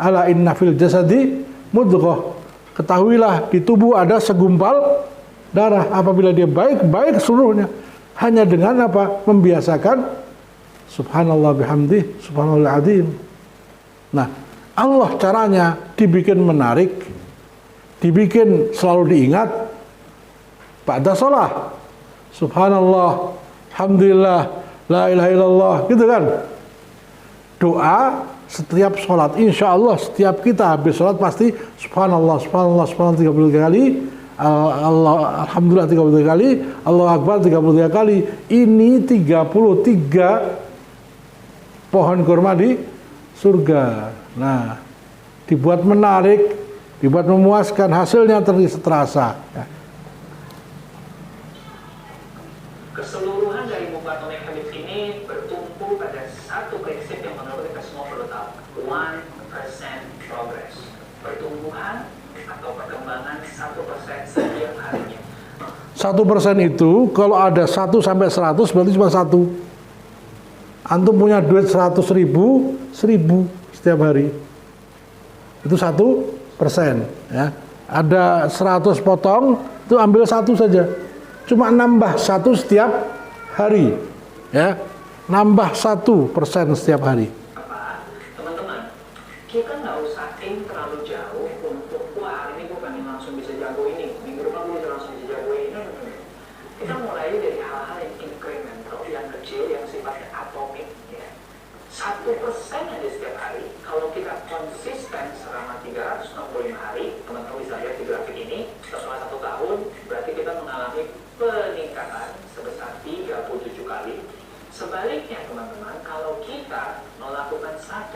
Ala inna fil jasadi mudghah. Ketahuilah di tubuh ada segumpal darah. Apabila dia baik seluruhnya. Hanya dengan apa? Membiasakan subhanallah bihamdih, subhanallah azim. Nah, Allah caranya dibikin menarik, dibikin selalu diingat. Ba'da sholah, subhanallah, alhamdulillah, la ilaha illallah, gitu kan. doa setiap sholat. Insya Allah setiap kita habis sholat pasti subhanallah, subhanallah, subhanallah 33 kali, alhamdulillah 33 kali, Allahu Akbar 33 kali. Ini 33 pohon kurma di surga. Nah, dibuat menarik, dibuat memuaskan, hasilnya terasa. Ya. Keseluruhan dari buku Atomic Habits ini bertumpu pada satu prinsip yang menurut kita semua perlu tahu. 1% progress. Pertumbuhan atau perkembangan 1% setiap harinya. 1% itu kalau ada 1 sampai 100 berarti cuma 1. Antum punya duit 100.000, 1.000 setiap hari. Itu 1%. Ya. Ada 100 potong, itu ambil 1 saja. Cuma nambah 1 setiap hari, ya, nambah 1% setiap hari. Apa, teman-teman, kita nggak usah aim terlalu jauh untuk wah hari ini gue pengen langsung bisa jago ini, minggu depan gue bisa langsung bisa jago ini. Kita mulai dari hal-hal yang incremental, yang kecil, yang sifatnya atomik. Ya. 1% aja setiap hari. Kalau kita konsisten selama 365 hari, teman-teman bisa lihat di grafik ini, setelah 1 tahun, berarti kita mengalami peningkatan sebesar 37 kali. Sebaliknya teman-teman, kalau kita melakukan 1%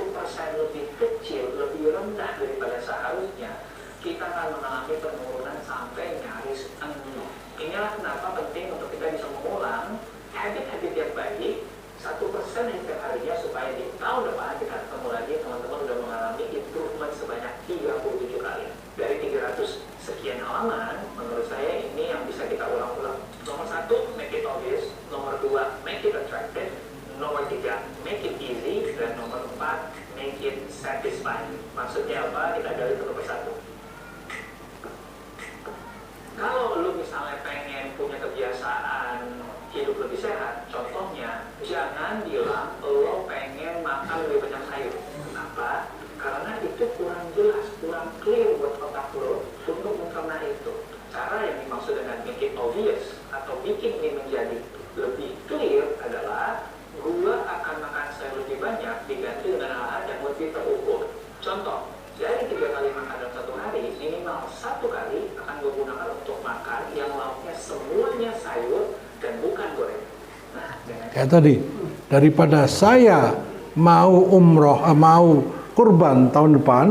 lebih kecil, lebih rendah daripada seharusnya, kita akan mengalami penurunan sampai nyaris 0. Inilah kenapa penting untuk kita bisa mengulang habit-habit yang baik 1% yang setiap harinya, supaya di tahun depan kita ketemu lagi teman-teman udah mengalami improvement sebanyak 37 kali. Dari 300 sekian halaman, menurut saya ini yang bisa kita ulang-ulang. Nomor 1, make it obvious. Nomor 2, make it attractive. Nomor 3, make it easy. Dan nomor 4, make it satisfying. Maksudnya apa? Kita gali satu persatu. Kalau lu misalnya pengen punya kebiasaan hidup lebih sehat, contohnya jangan bilang lo pengen makan lebih banyak sayur. Kenapa? Karena itu kurang jelas, kurang clear buat otak lo untuk mencerna itu. Cara yang dimaksud dengan make it obvious atau bikin ini menjadi lebih clear adalah gua akan makan sayur lebih banyak diganti dengan hal-hal yang lebih terukur. Contoh, dari 3 kali makan dalam 1 hari, minimal 1 kali akan gue gunakan untuk makan yang lauknya semuanya sayur dan bukan goreng. Nah, Kayak tadi, daripada saya mau umroh, mau kurban tahun depan,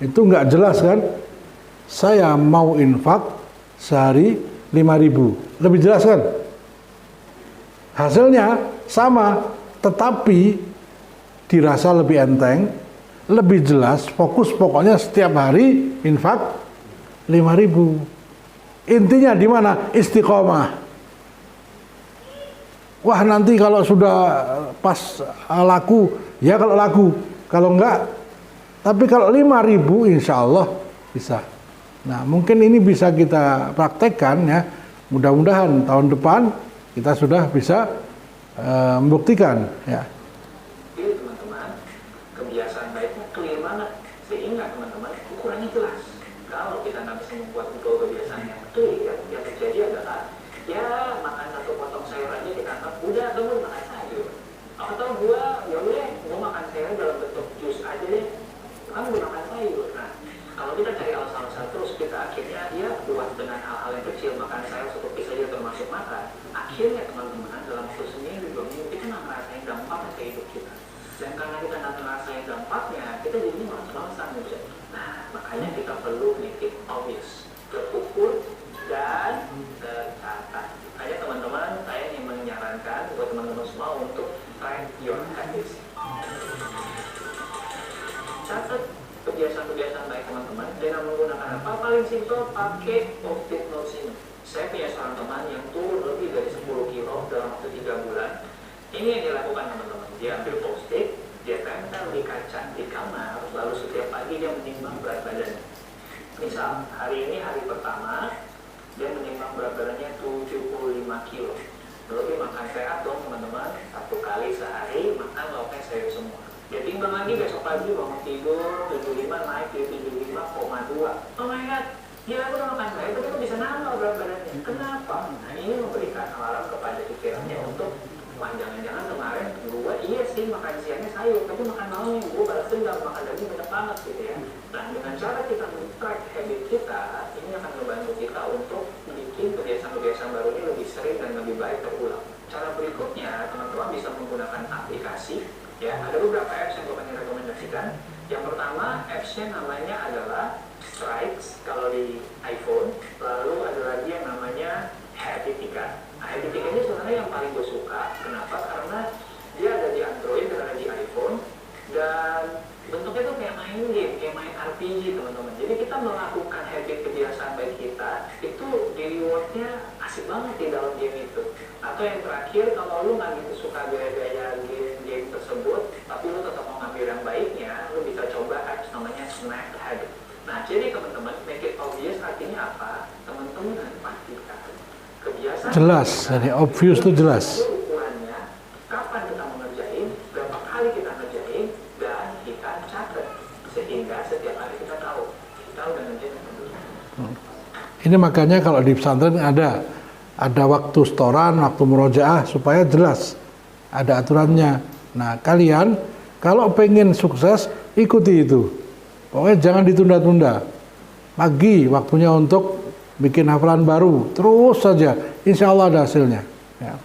itu nggak jelas kan? Saya mau infak sehari 5.000, lebih jelas kan? Hasilnya sama, tetapi dirasa lebih enteng, lebih jelas, fokus pokoknya setiap hari infak 5.000. Intinya di mana? Istiqomah. Wah nanti kalau sudah pas laku, ya kalau laku, kalau enggak, tapi kalau 5.000 insya Allah bisa. Nah mungkin ini bisa kita praktekkan ya, mudah-mudahan tahun depan kita sudah bisa membuktikan ya. Jadi teman-teman, kebiasaan baiknya clear banget, sehingga teman-teman ukurannya jelas. Kalau kita nggak bisa membuat kebiasaan yang clear, yang terjadi adalah ya makan 1 potong sayur aja kita anggap udah kamu makan sayur. Atau gua ya udah gua makan sayur dalam bentuk jus aja deh, kan gua makan sayur. Nah kalau kita cari alasan-alasan terus, kita akhirnya ya buat dengan hal-hal yang kecil, makan sayur seperti saja termasuk makan. Akhirnya teman-teman dalam waktu seminggu 2 minggu kita nggak ngerasain dampaknya ke hidup kita. Dan karena kita nggak ngerasain dampaknya, kita jadinya malas-malasan gitu. Nah makanya kita perlu make it obvious, terukur dan tercatat. Hanya teman-teman, saya ingin menyarankan buat teman-teman semua untuk track your habits. Catat kebiasaan-kebiasaan baik teman-teman dengan menggunakan apa? Paling simpel, pakai post-it notes ini. Saya punya seorang teman yang turun lebih dari 10 kilo dalam waktu 3 bulan. Ini yang dilakukan teman-teman. Dia ambil post-it, dia tempel di kaca di kamar, lalu setiap pagi dia menimbang berat badannya. Misal, hari ini hari pertama, dia menimbang berat badannya 75 kilo. Lalu dia makan sehat dong teman-teman, 1 kali sehari makan lauknya sayur semua. Dia timbang lagi besok pagi bangun tidur 75 naik ke 75,2. Oh my god, gila aku udah makan sayur tapi kok bisa nambah berat badannya. Kenapa? Nah ini memberikan alarm kepada pikirannya untuk wah jangan-jangan kemarin gue iya sih makan siangnya sayur, tapi makan malamnya gue balas dendam, makan daging banyak banget gitu ya. Nah, dengan cara kita men-track habit kita, ini akan membantu kita untuk bikin kebiasaan-kebiasaan baru ini lebih sering dan lebih baik terulang. Cara berikutnya, teman-teman bisa menggunakan aplikasi. Ya, ada beberapa apps yang gue pengen rekomendasikan. Yang pertama, apps-nya namanya adalah Strikes kalau di iPhone. Lalu ada lagi yang namanya Habitica. Nah, Habitica ini sebenarnya yang paling gue suka. Kenapa? Karena dia ada di Android dan ada di iPhone. Dan bentuknya tuh kayak main game, kayak main RPG, teman-teman. Jadi kita melakukan habit kebiasaan baik kita, itu di rewardnya asik banget di dalam game itu. Atau yang terakhir, kalau lu nggak gitu suka gaya-gaya game tersebut, tapi lu tetap mau ngambil yang baiknya, lu bisa coba apps namanya Snack Habit. Nah, jadi teman-teman, make it obvious artinya apa? Teman-teman harus pastikan kebiasaan Jelas, jadi obvious itu jelas. ukurannya, kapan kita mengerjain, berapa kali kita ngerjain, dan kita catat. Sehingga setiap hari kita tahu udah ngerjain apa belum. Ini makanya kalau di pesantren ada waktu setoran, waktu murojaah supaya jelas, ada aturannya. Nah, kalian kalau pengen sukses ikuti itu. Pokoknya jangan ditunda-tunda. Pagi waktunya untuk bikin hafalan baru, terus saja, insya Allah ada hasilnya. Ya.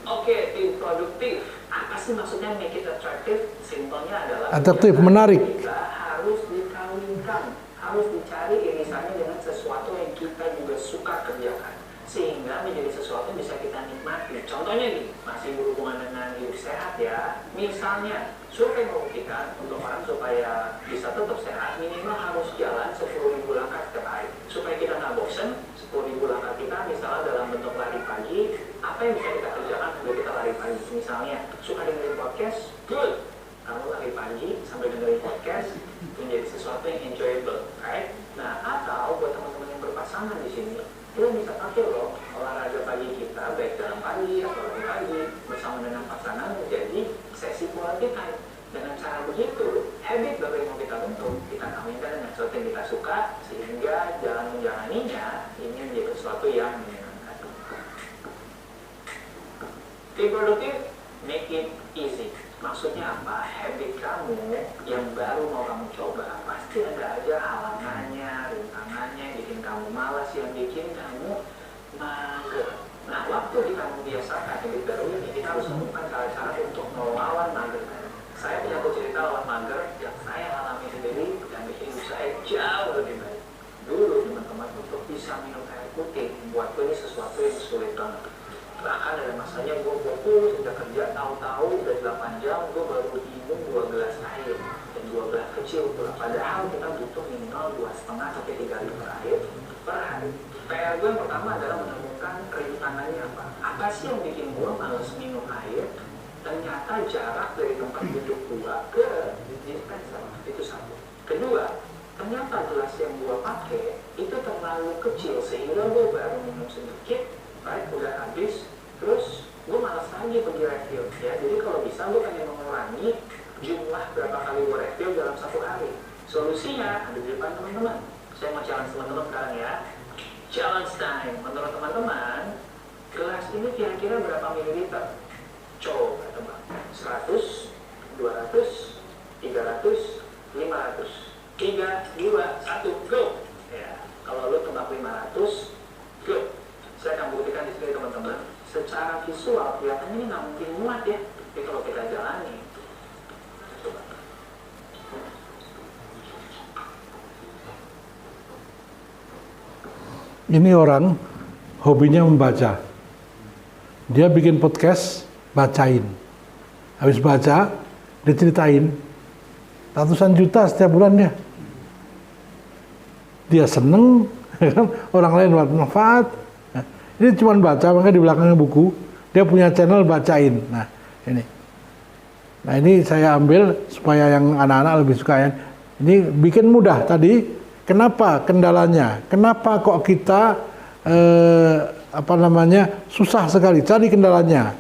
Oke, tim produktif. Apa sih maksudnya make it attractive? Simpelnya adalah Atraktif, menarik. kita harus dikawinkan, harus dicari irisannya dengan sesuatu yang kita juga suka kerjakan, sehingga menjadi sesuatu yang bisa kita nikmati. Contohnya nih, masih berhubungan dengan hidup sehat ya. Misalnya, survei membuktikan untuk orang supaya bisa tetap sehat, minimal harus jalan 10.000 langkah setiap hari. Supaya kita nggak bosen, 10.000 langkah kita misalnya dalam bentuk lari pagi, apa yang bisa kita kerjakan sambil kita lari pagi? Misalnya, suka dengerin podcast? Good! Kamu lari pagi sambil dengerin podcast, menjadi sesuatu yang enjoyable, right? Nah, atau buat teman-teman yang berpasangan di sini, kita bisa pakai loh olahraga pagi kita, baik dalam pagi atau lari pagi, bersama dengan pasangan menjadi sesi quality time. Dengan cara begitu, habit baru yang mau kita bentuk, kita kawinkan dengan sesuatu yang kita suka, sehingga jalan menjalaninya ini menjadi sesuatu yang menyenangkan. Tim produktif, make it easy. Maksudnya apa? Habit kamu yang baru mau kamu coba, pasti ada aja halangannya, rintangannya, yang bikin kamu malas, yang bikin kamu mager. Nah, waktu kita membiasakan habit baru ini, kita harus menemukan cara-cara untuk melawan mager. Saya punya cerita lawan mager yang saya alami sendiri dan bikin hidup saya jauh lebih baik. Dulu teman-teman, untuk bisa minum air putih, buatku ini sesuatu yang sulit banget. Bahkan ada masanya gue fokus, udah kerja tahu-tahu udah 8 jam, gue baru minum 2 gelas air. Dan 2 gelas kecil pula. Padahal kita butuh minimal 2,5 sampai 3 liter air per hari. PR gue yang pertama adalah menemukan rintangannya apa. Apa sih yang bikin gue males minum air? Ternyata jarak dari tempat duduk gua ke dispenser itu satu. Kedua, ternyata gelas yang gua pakai itu terlalu kecil sehingga gua baru minum sedikit, baik udah habis, terus gua malas lagi pergi refill. Ya, jadi kalau bisa gua pengen mengurangi jumlah berapa kali gua refill dalam satu hari. Solusinya ada di depan teman-teman. Saya mau challenge teman-teman sekarang ya. Challenge time. Menurut teman-teman, gelas ini kira-kira berapa mililiter? Coba tebak. 100, 200, 300, 500. 3, 2, 1, go. Ya, kalau lu tebak 500, go. Saya akan buktikan di sini teman-teman. Secara visual kelihatannya ini nggak mungkin muat ya. Tapi kalau kita jalani, coba. Ini orang hobinya membaca. Dia bikin podcast, bacain. Habis baca, diceritain. Ratusan juta setiap bulan dia. Dia seneng, orang lain dapat manfaat. Nah, ini cuma baca, makanya di belakangnya buku. Dia punya channel bacain. Nah, ini. Nah, ini saya ambil supaya yang anak-anak lebih suka ya. Ini bikin mudah tadi. Kenapa kendalanya? Kenapa kok kita susah sekali cari kendalanya?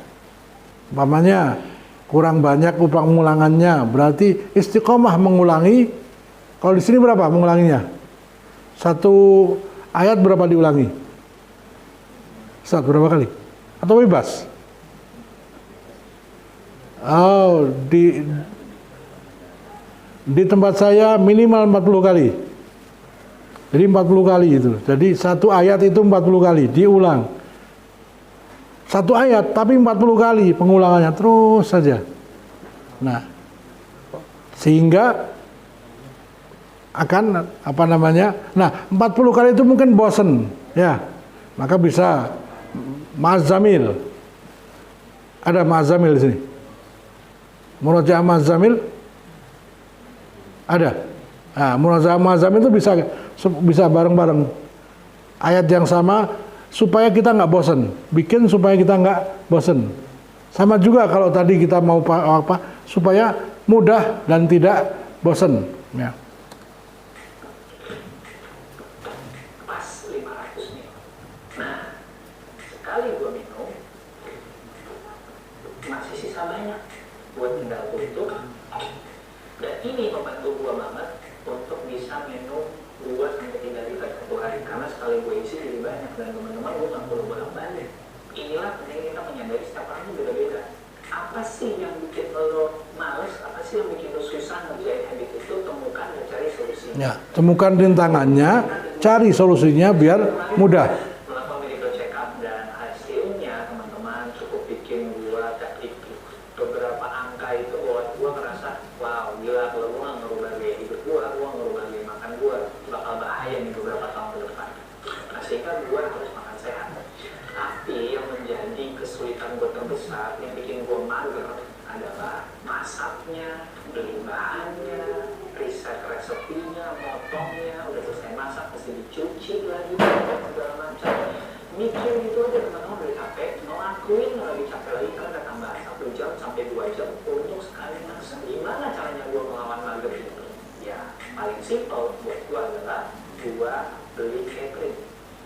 Umpamanya kurang banyak pengulangannya, berarti istiqomah mengulangi. Kalau di sini berapa mengulanginya? Satu ayat berapa diulangi? Berapa kali? atau bebas? Oh, di tempat saya minimal 40 kali. Jadi 40 kali itu. Jadi satu ayat itu 40 kali diulang. Satu ayat tapi 40 kali pengulangannya terus saja. Nah, sehingga akan apa namanya? Nah, 40 kali itu mungkin bosen, ya. Maka bisa Ma'az-Zamil. Ada Ma'az-Zamil di sini. Murojaah Ma'az-Zamil ada. Nah, Murojaah Ma'az-Zamil itu bisa bareng-bareng. Ayat yang sama supaya kita nggak bosen. Bikin supaya kita nggak bosen. Sama juga kalau tadi kita mau apa supaya mudah dan tidak bosen. Ya. Sekali gue minum masih sisa banyak buat tinggal tutup, dan ini membantu gue banget untuk bisa minum 2-3 liter satu hari, karena sekali gue isi jadi banyak dan teman-teman gue nggak perlu bolak-balik. Inilah penting kita menyadari setiap orang beda-beda. Apa sih yang bikin lo males, apa sih yang bikin lo susah ngerjain habit itu, temukan dan cari solusinya. Ya, temukan rintangannya, cari solusinya biar mudah. Yang bikin gue mager adalah masaknya, beli bahannya, riset resepinya, motongnya, udah selesai masak mesti dicuci lagi, segala macam. Mikir gitu aja teman-teman udah capek, ngelakuin lagi capek lagi karena udah tambah 1 jam sampai 2 jam untuk sekali masak. Gimana caranya gue melawan mager itu? Ya paling simpel buat gue adalah gue beli catering.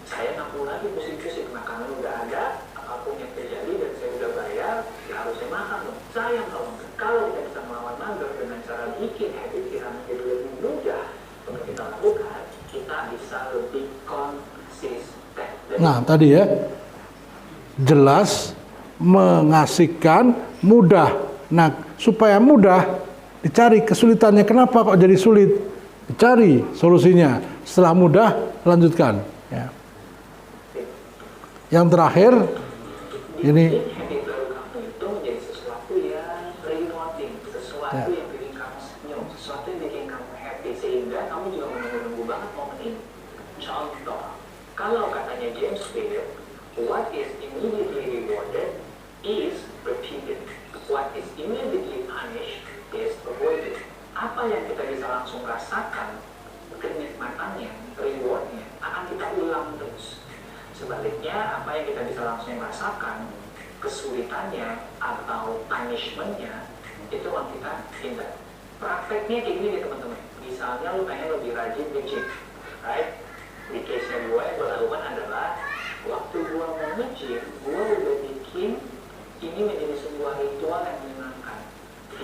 Saya nggak perlu lagi pusing-pusing, makanan udah ada, apapun yang terjadi dan saya udah bayar, ya harusnya makan dong. Sayang kalau kita bisa melawan mager dengan cara bikin habit kita menjadi lebih mudah untuk kita lakukan, kita bisa lebih konsisten. Nah tadi ya, jelas, mengasihkan, mudah. Nah supaya mudah, dicari kesulitannya, kenapa kok jadi sulit? Dicari solusinya, setelah mudah, lanjutkan. Ya. Yang terakhir, ini habit baru kamu itu menjadi sesuatu yang rewarding, sesuatu yang bikin kamu senyum, sesuatu yang bikin kamu happy, sehingga kamu juga menunggu-nunggu banget momen ini. Contoh, kalau katanya James Clear, what is immediately rewarded is repeated, what is immediately punished is avoided. Apa yang kita bisa langsung rasakan, kenikmatannya, rewardnya, akan kita ulang terus. Sebaliknya, apa yang kita bisa langsung rasakan, kesulitannya atau punishment-nya, itu yang kita hindar. Prakteknya kayak gini deh teman-teman. Misalnya lu pengen lebih rajin nge-gym, right? Di case-nya gue, yang gue lakukan adalah waktu gue mau nge-gym, gue udah bikin ini menjadi sebuah ritual yang menyenangkan.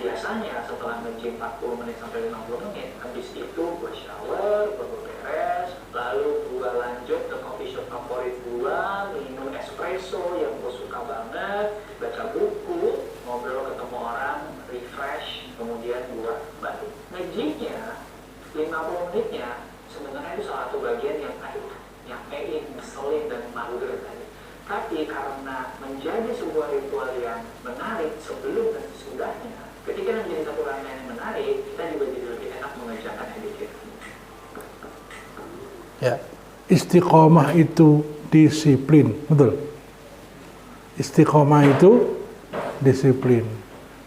Biasanya setelah nge-gym 40 menit sampai 50 menit, habis itu gue shower, gue beres, lalu gue lanjut ke coffee shop favorit gue, minum espresso yang gue suka banget, baca buku, ngobrol ketemu orang, refresh, kemudian gue balik. Nge-gymnya 50 menitnya sebenarnya itu salah satu bagian yang nyampein, ngeselin dan mager tadi. Tapi karena menjadi sebuah ritual yang menarik sebelum dan sesudahnya, ketika menjadi satu rangkaian yang menarik, kita juga jadi lebih enak mengerjakan habit kita. ya, istiqomah itu disiplin, betul. Istiqomah itu disiplin.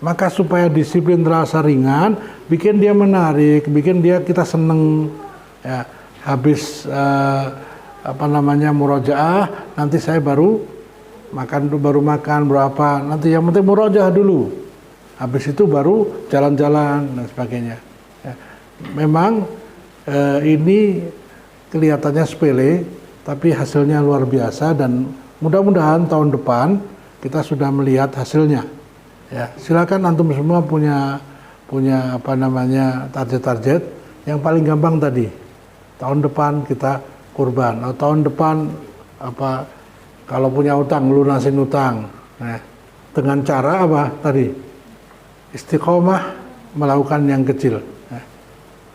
Maka supaya disiplin terasa ringan, bikin dia menarik, bikin dia kita seneng. Ya, habis murojaah, nanti saya baru makan berapa. Nanti yang penting murojaah dulu. Habis itu baru jalan-jalan dan sebagainya. Ya, memang ini kelihatannya sepele, tapi hasilnya luar biasa dan mudah-mudahan tahun depan kita sudah melihat hasilnya. Ya, silakan antum semua punya target-target. Yang paling gampang tadi, tahun depan kita kurban, atau tahun depan Kalau punya utang, lunasin utang. Nah, dengan cara apa tadi? Istiqomah melakukan yang kecil. Nah,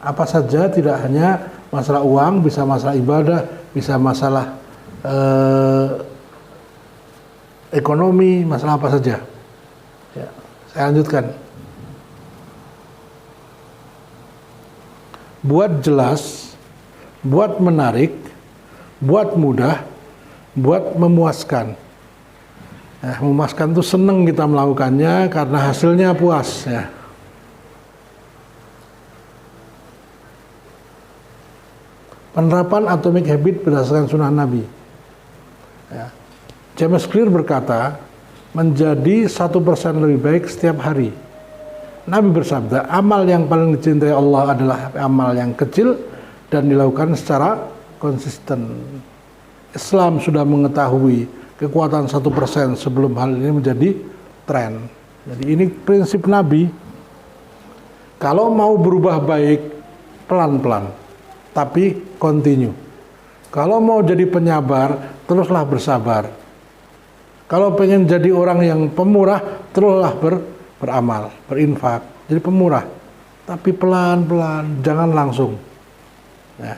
apa saja, tidak hanya masalah uang, bisa masalah ibadah, bisa masalah ekonomi, masalah apa saja. Ya, saya lanjutkan. Buat jelas, buat menarik, buat mudah, buat memuaskan. Nah, memuaskan itu senang kita melakukannya karena hasilnya puas. Ya. Penerapan atomic habit berdasarkan sunnah Nabi. Ya. James Clear berkata, menjadi 1% lebih baik setiap hari. Nabi bersabda, amal yang paling dicintai Allah adalah amal yang kecil dan dilakukan secara konsisten. Islam sudah mengetahui kekuatan 1% sebelum hal ini menjadi tren. Jadi ini prinsip Nabi. Kalau mau berubah baik, pelan-pelan, tapi continue. Kalau mau jadi penyabar, teruslah bersabar. Kalau pengen jadi orang yang pemurah, teruslah beramal, berinfak, jadi pemurah, tapi pelan-pelan, jangan langsung. Ya.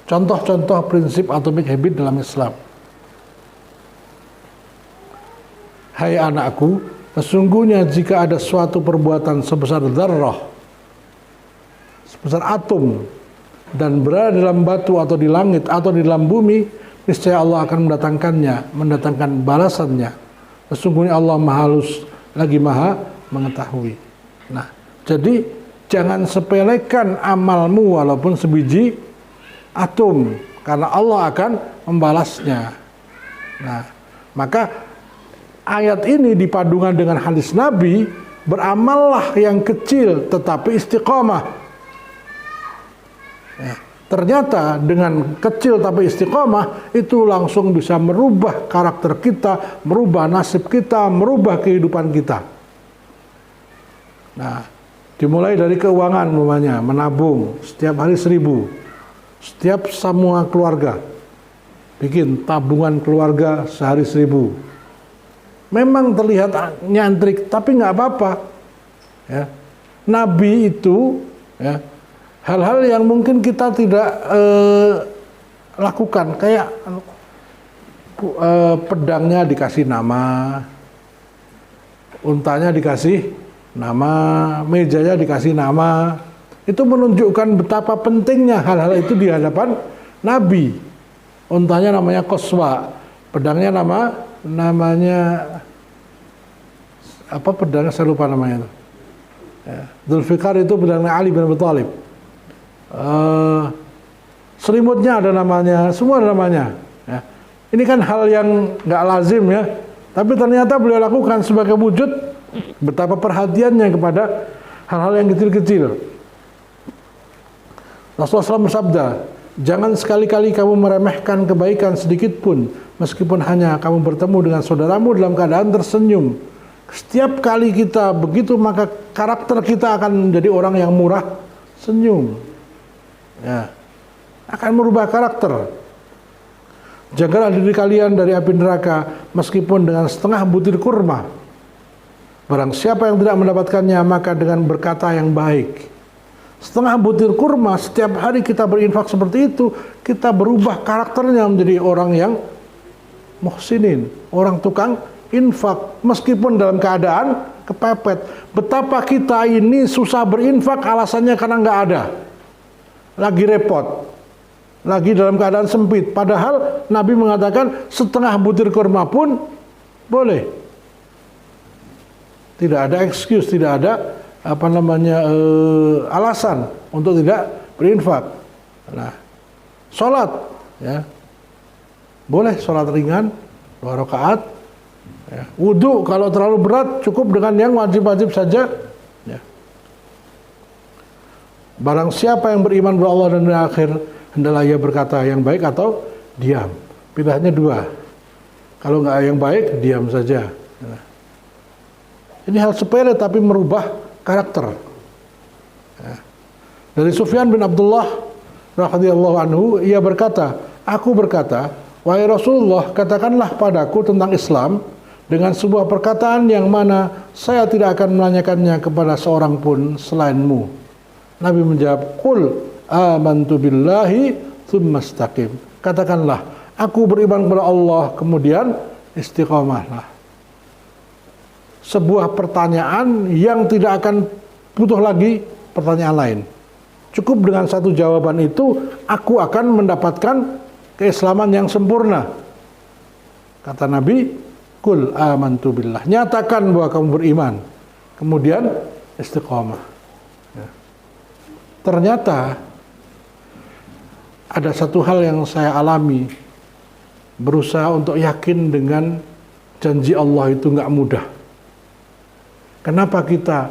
Contoh-contoh prinsip atomic habit dalam Islam. Hai anakku, sesungguhnya jika ada suatu perbuatan sebesar dzarrah, sebesar atom, dan berada dalam batu atau di langit atau di dalam bumi, niscaya Allah akan mendatangkan balasannya. Sesungguhnya Allah maha halus lagi maha mengetahui. Nah, jadi jangan sepelekan amalmu walaupun sebiji atom, karena Allah akan membalasnya. Nah, maka ayat ini dipadukan dengan hadis Nabi, beramallah yang kecil tetapi istiqomah. Ya, ternyata dengan kecil tapi istiqomah itu langsung bisa merubah karakter kita, merubah nasib kita, merubah kehidupan kita. Nah, dimulai dari keuangan umpamanya, menabung setiap hari 1.000, setiap semua keluarga bikin tabungan keluarga sehari 1.000. Memang terlihat nyantrik, tapi nggak apa-apa. Ya. Nabi itu, ya, hal-hal yang mungkin kita tidak lakukan, kayak pedangnya dikasih nama, untanya dikasih nama, mejanya dikasih nama. Itu menunjukkan betapa pentingnya hal-hal itu di hadapan Nabi. Untanya namanya Qaswa, pedangnya namanya apa, pedangnya saya lupa namanya itu. Ya, Dzulfikar itu pedangnya Ali bin Abi Thalib. Selimutnya ada namanya, semua ada namanya. Ya. Ini kan hal yang nggak lazim ya, tapi ternyata beliau lakukan sebagai wujud betapa perhatiannya kepada hal-hal yang kecil-kecil. Rasulullah SAW bersabda, jangan sekali-kali kamu meremehkan kebaikan sedikit pun, meskipun hanya kamu bertemu dengan saudaramu dalam keadaan tersenyum. Setiap kali kita begitu, maka karakter kita akan menjadi orang yang murah senyum. Ya, akan merubah karakter. Jagalah diri kalian dari api neraka meskipun dengan setengah butir kurma. Barang siapa yang tidak mendapatkannya, maka dengan berkata yang baik. Setengah butir kurma, setiap hari kita berinfak seperti itu, kita berubah karakternya menjadi orang yang muhsinin, orang tukang infak, meskipun dalam keadaan kepepet. Betapa kita ini susah berinfak, alasannya karena nggak ada, lagi repot, lagi dalam keadaan sempit. Padahal Nabi mengatakan setengah butir kurma pun boleh. Tidak ada excuse, tidak ada alasan untuk tidak berinfak. Nah, sholat, ya, boleh sholat ringan 2 rakaat. Ya. Wudhu kalau terlalu berat cukup dengan yang wajib-wajib saja. Ya. Barang siapa yang beriman kepada Allah dan hari akhir, hendaklah ia berkata yang baik atau diam. Pilihannya 2. Kalau nggak yang baik, diam saja. Nah. Ini hal sepele tapi merubah karakter. Ya. Dari Sufyan bin Abdullah radhiyallahu anhu, ia berkata, aku berkata, wahai Rasulullah, katakanlah padaku tentang Islam dengan sebuah perkataan yang mana saya tidak akan menanyakannya kepada seorang pun selainmu. Nabi menjawab, qul amantu billahi tsumma istaqim. Katakanlah, aku beriman kepada Allah, kemudian istiqomahlah. Sebuah pertanyaan yang tidak akan butuh lagi pertanyaan lain. Cukup dengan satu jawaban itu, aku akan mendapatkan keislaman yang sempurna. Kata Nabi, qul amantu billah. Nyatakan bahwa kamu beriman. Kemudian istiqomah. Ya. Ternyata ada satu hal yang saya alami. Berusaha untuk yakin dengan janji Allah itu nggak mudah. Kenapa kita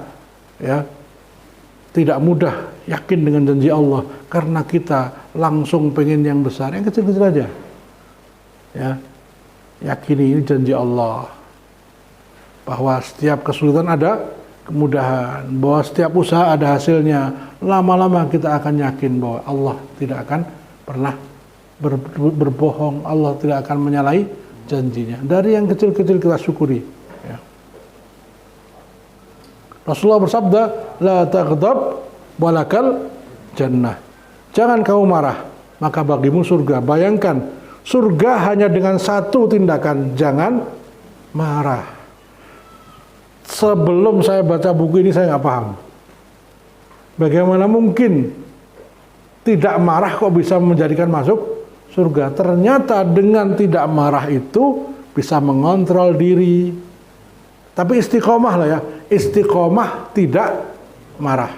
tidak mudah yakin dengan janji Allah? Karena kita langsung pengen yang besar, yang kecil-kecil aja. Ya, yakini ini janji Allah, bahwa setiap kesulitan ada kemudahan, bahwa setiap usaha ada hasilnya. Lama-lama kita akan yakin bahwa Allah tidak akan pernah berbohong, Allah tidak akan menyalahi janjinya. Dari yang kecil-kecil kita syukuri. Ya. Rasulullah bersabda, la taghdab walakal jannah. Jangan kamu marah, maka bagimu surga. Bayangkan, surga hanya dengan satu tindakan, jangan marah. Sebelum saya baca buku ini saya nggak paham. Bagaimana mungkin tidak marah kok bisa menjadikan masuk surga? Ternyata dengan tidak marah itu bisa mengontrol diri. Tapi istiqomah lah ya. Istiqomah tidak marah.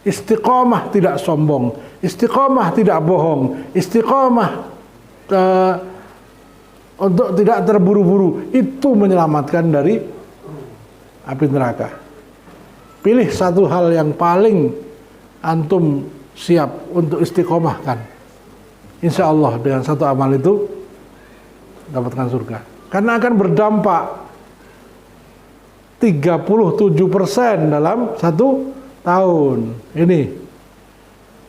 Istiqomah tidak sombong. Istiqomah tidak bohong. Istiqomah untuk tidak terburu-buru. Itu menyelamatkan dari api neraka. Pilih satu hal yang paling antum siap untuk istiqomahkan. Insya Allah dengan satu amal itu dapatkan surga. Karena akan berdampak 37% dalam 1 tahun. Ini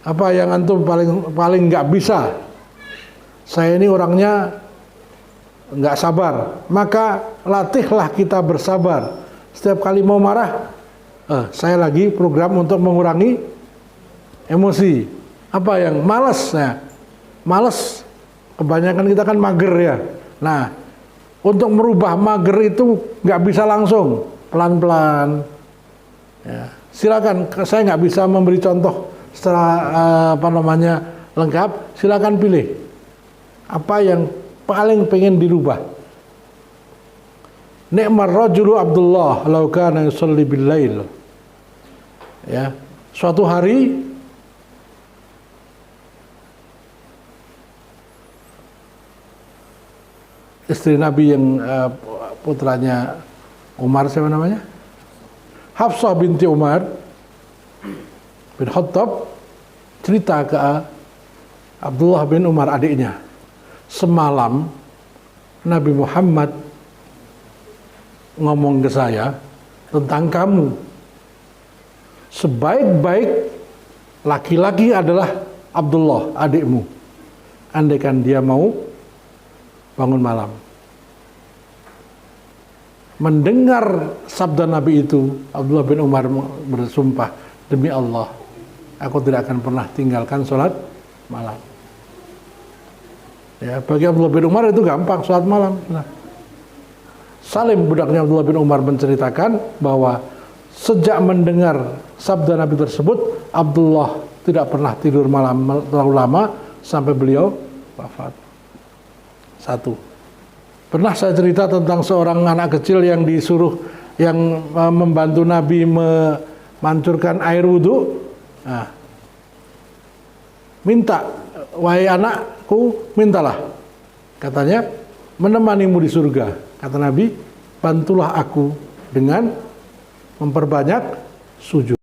apa yang antum paling nggak bisa. Saya ini orangnya nggak sabar. Maka latihlah kita bersabar. Setiap kali mau marah, saya lagi program untuk mengurangi emosi. Apa yang malas? Nah, malas, kebanyakan kita kan mager ya. Nah, untuk merubah mager itu nggak bisa langsung, pelan-pelan. Ya, silakan, saya nggak bisa memberi contoh secara lengkap. Silakan pilih apa yang paling pengen dirubah. Ni'mar rajulu Abdullah law kana yusalli bil lail. Ya, suatu hari istri Nabi yang putranya Umar, siapa namanya? Hafsah binti Umar bin Khattab cerita ke Abdullah bin Umar, adiknya, semalam Nabi Muhammad ngomong ke saya tentang kamu. Sebaik-baik laki-laki adalah Abdullah, adikmu. Andaikan dia mau bangun malam. Mendengar sabda Nabi itu, Abdullah bin Umar bersumpah, demi Allah, aku tidak akan pernah tinggalkan sholat malam. Ya, bagi Abdullah bin Umar itu gampang sholat malam. Nah, Salim, budaknya Abdullah bin Umar, menceritakan bahwa sejak mendengar sabda Nabi tersebut, Abdullah tidak pernah tidur malam terlalu lama sampai beliau wafat. Satu. Pernah saya cerita tentang seorang anak kecil yang disuruh, yang membantu Nabi memancurkan air wudhu. Nah, minta, wahai anakku, mintalah. Katanya, menemanimu di surga. Kata Nabi, bantulah aku dengan memperbanyak sujud.